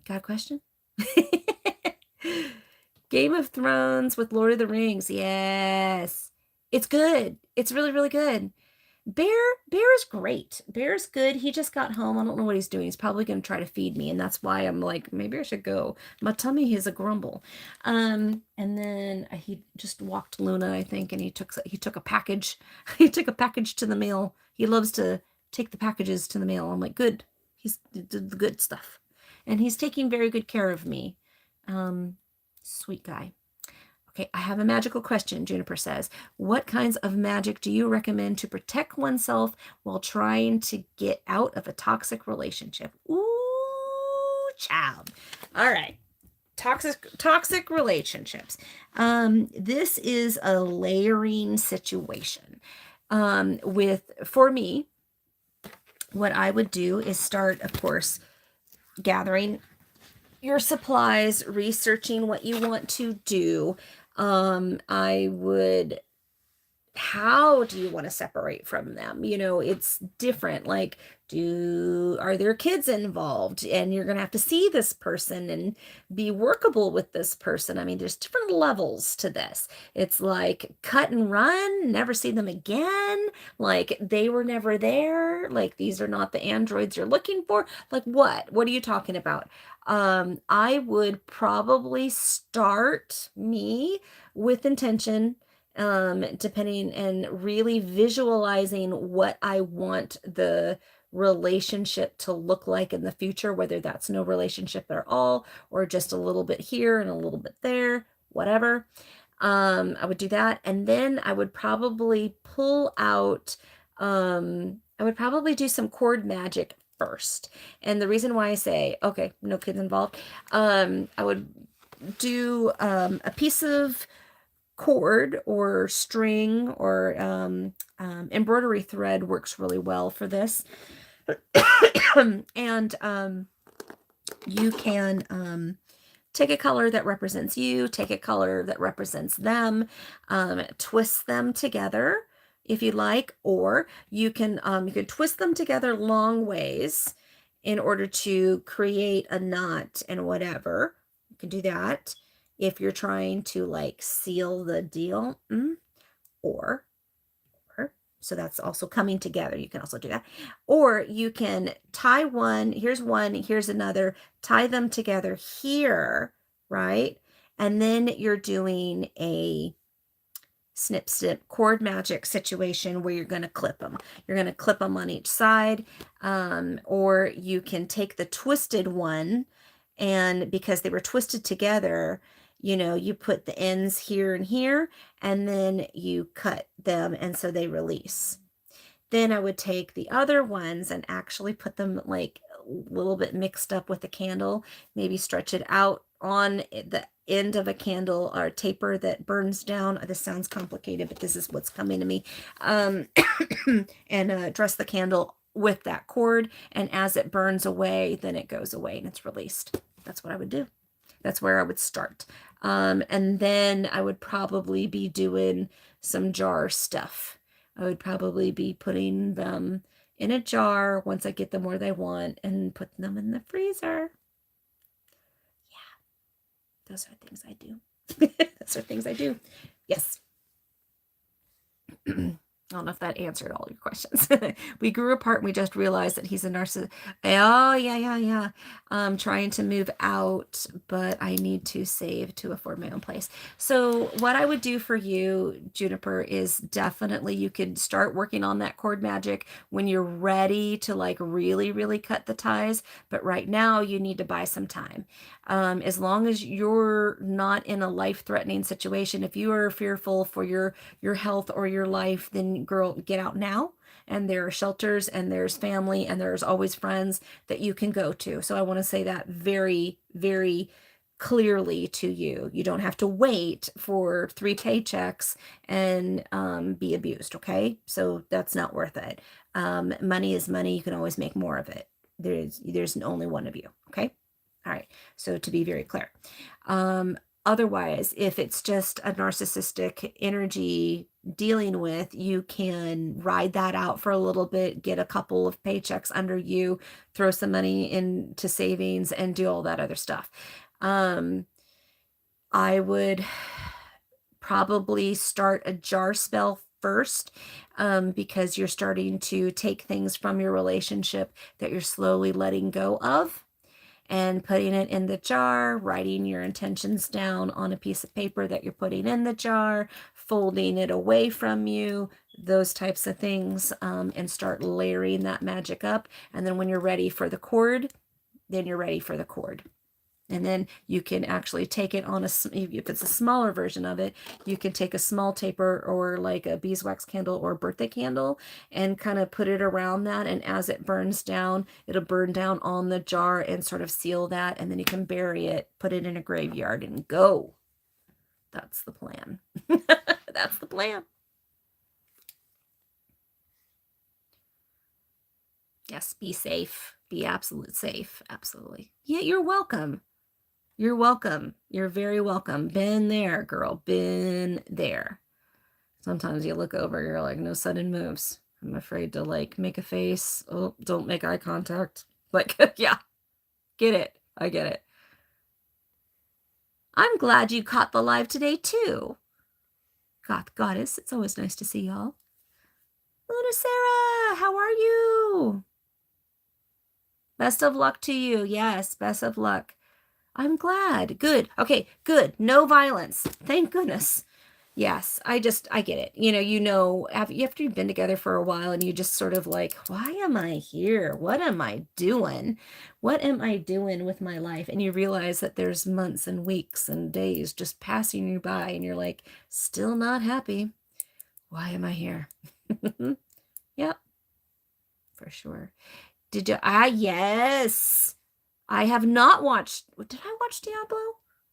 got a question? Game of Thrones with Lord of the Rings. Yes. It's good. It's really, really good. Bear is great. Bear's good. He just got home. I don't know what he's doing. He's probably going to try to feed me, and that's why I'm like, maybe I should go. My tummy is a grumble. And then he just walked Luna, I think, and he took a package. He took a package to the mail. He loves to take the packages to the mail. I'm like, good. He's did the good stuff, and he's taking very good care of me. Sweet guy. Okay, I have a magical question, Juniper says. What kinds of magic do you recommend to protect oneself while trying to get out of a toxic relationship? Ooh, child. All right. Toxic relationships. This is a layering situation. For me, what I would do is start, of course, gathering your supplies, researching what you want to do. I would, how do you want to separate from them? It's different. Like, are there kids involved? And you're going to have to see this person and be workable with this person. I mean, there's different levels to this. It's like cut and run, never see them again. Like they were never there. Like these are not the androids you're looking for. Like what? What are you talking about? I would probably start me with intention, depending, and really visualizing what I want the relationship to look like in the future, whether that's no relationship at all or just a little bit here and a little bit there, whatever. I would do that. And then I would probably pull out, I would probably do some cord magic first. And the reason why I say, okay, no kids involved, I would do a piece of cord or string or embroidery thread works really well for this. And you can take a color that represents you, take a color that represents them, twist them together if you like, or you can twist them together long ways in order to create a knot and whatever. You can do that if you're trying to like seal the deal, or so that's also coming together. You can also do that. Or you can tie one, here's another, tie them together here, right? And then you're doing a snip, snip cord magic situation where you're going to clip them. You're going to clip them on each side. Or you can take the twisted one, and because they were twisted together, you put the ends here and here, and then you cut them, and so they release. Then I would take the other ones and actually put them like a little bit mixed up with the candle, maybe stretch it out on the end of a candle or a taper that burns down. This sounds complicated, but this is what's coming to me. And dress the candle with that cord, and as it burns away, then it goes away and it's released. That's what I would do. That's where I would start. And then I would probably be doing some jar stuff. I would probably be putting them in a jar once I get them where they want and put them in the freezer. Yeah, those are things I do. Those are things I do. Yes. I don't know if that answered all your questions. We grew apart and we just realized that he's a narcissist. Oh, yeah, yeah, yeah. I'm trying to move out, but I need to save to afford my own place. So what I would do for you, Juniper, is definitely you could start working on that cord magic when you're ready to like really, really cut the ties. But right now you need to buy some time. As long as you're not in a life-threatening situation, if you are fearful for your health or your life, then girl, get out now. And there are shelters and there's family and there's always friends that you can go to. So I want to say that very, very clearly to you. You don't have to wait for 3 paychecks and be abused, okay? So that's not worth it. Money is money. You can always make more of it. There's only one of you, okay? All right. So to be very clear. Otherwise, if it's just a narcissistic energy dealing with, you can ride that out for a little bit, get a couple of paychecks under you, throw some money into savings, and do all that other stuff. I would probably start a jar spell first, because you're starting to take things from your relationship that you're slowly letting go of and putting it in the jar, writing your intentions down on a piece of paper that you're putting in the jar, folding it away from you, those types of things, and start layering that magic up. And then when you're ready for the cord, then you're ready for the cord. And then you can actually take it on if it's a smaller version of it, you can take a small taper or like a beeswax candle or a birthday candle and kind of put it around that. And as it burns down, it'll burn down on the jar and sort of seal that. And then you can bury it, put it in a graveyard and go. That's the plan. That's the plan. Yes, be safe. Be absolute safe. Absolutely. Yeah, you're welcome. You're welcome. You're very welcome. Been there, girl. Been there. Sometimes you look over, you're like, no sudden moves. I'm afraid to like make a face. Oh, don't make eye contact. Like, yeah, get it. I get it. I'm glad you caught the live today too. Goth Goddess, it's always nice to see y'all. Luna Sarah, how are you? Best of luck to you. Yes, best of luck. I'm glad. Good. Okay, good. No violence. Thank goodness. Yes, I get it. After you've been together for a while and you just sort of like, why am I here? What am I doing? What am I doing with my life? And you realize that there's months and weeks and days just passing you by and you're like, still not happy. Why am I here? Yep, for sure. Did you? Yes. I have not watched. Did I watch Diablo?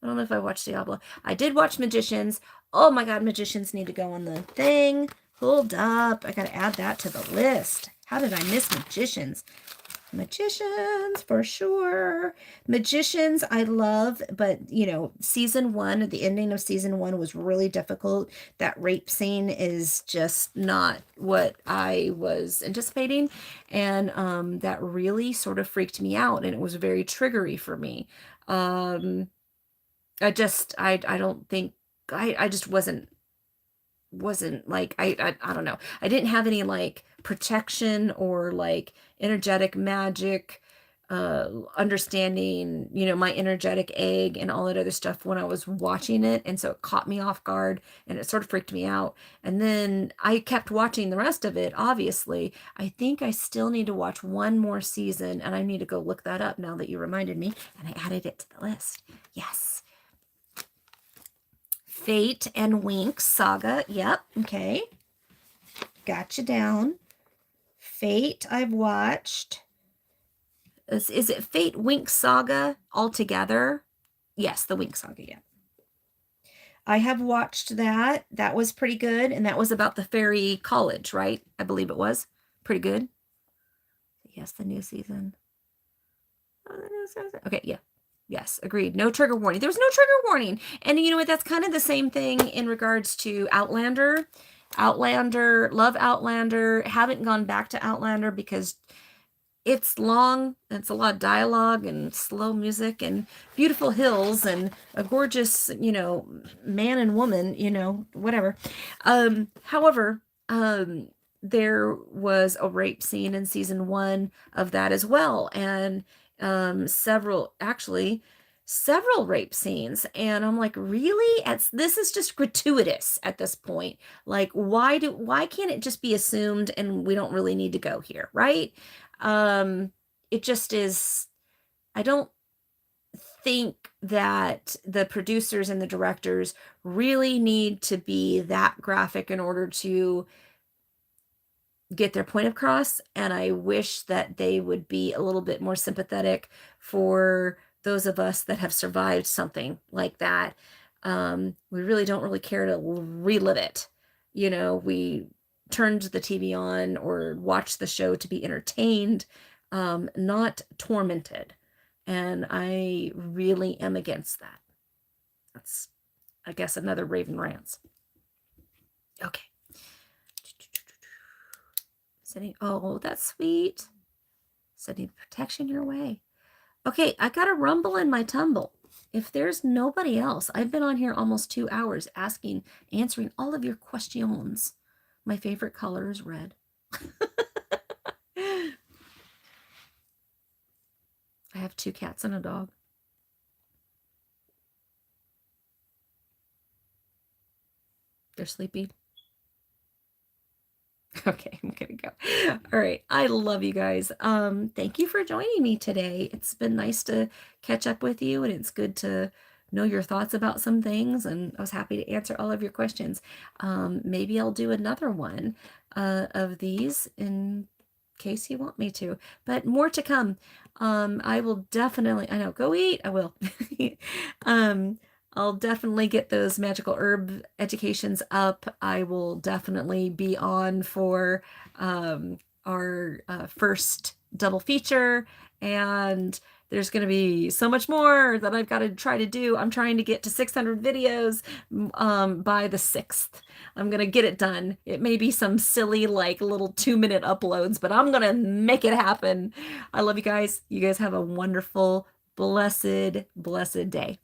I don't know if I watched Diablo. I did watch Magicians. Oh my God, Magicians need to go on the thing. Hold up. I got to add that to the list. How did I miss Magicians? Magicians, for sure. Magicians, I love, but season 1, the ending of season 1 was really difficult. That rape scene is just not what I was anticipating. And that really sort of freaked me out, and it was very triggery for me. I don't think, I just wasn't like, I don't know. I didn't have any like protection or like energetic magic, understanding, my energetic egg and all that other stuff when I was watching it. And so it caught me off guard and it sort of freaked me out. And then I kept watching the rest of it. Obviously, I think I still need to watch one more season and I need to go look that up now that you reminded me, and I added it to the list. Yes. Fate and Winx saga. Yep. Okay. Got you down. Fate, I've watched. Is it Fate Winx saga altogether? Yes, the Winx saga, yeah. I have watched that. That was pretty good. And that was about the fairy college, right? I believe it was. Pretty good. Yes, the new season. Okay, yeah. Yes, agreed. No trigger warning. There was no trigger warning. And you know what? That's kind of the same thing in regards to Outlander. Love Outlander. Haven't gone back to Outlander because it's long. It's a lot of dialogue and slow music and beautiful hills and a gorgeous, man and woman, whatever. However, um, there was a rape scene in season 1 of that as well, and several rape scenes, and I'm like, really? This is just gratuitous at this point. Like, why can't it just be assumed and we don't really need to go here, right? Um, it just is. I don't think that the producers and the directors really need to be that graphic in order to get their point across, and I wish that they would be a little bit more sympathetic for those of us that have survived something like that. We really don't really care to relive it. We turned the TV on or watched the show to be entertained, not tormented. And I really am against that. That's, I guess, another Raven rants. Okay. Oh, that's sweet. Sending protection your way. Okay, I got a rumble in my tumble. If there's nobody else, I've been on here almost 2 hours answering all of your questions. My favorite color is red. I have 2 cats and a dog. They're sleepy. Okay, I'm gonna go. All right. I love you guys. Thank you for joining me today. It's been nice to catch up with you, and it's good to know your thoughts about some things, and I was happy to answer all of your questions. Maybe I'll do another one of these in case you want me to, but more to come. I will definitely, I know, go eat. I will. um, I'll definitely get those magical herb educations up. I will definitely be on for our first double feature, and there's going to be so much more that I've got to try to do. I'm trying to get to 600 videos by the 6th. I'm going to get it done. It may be some silly, like, little 2-minute uploads, but I'm going to make it happen. I love you guys. You guys have a wonderful, blessed, blessed day.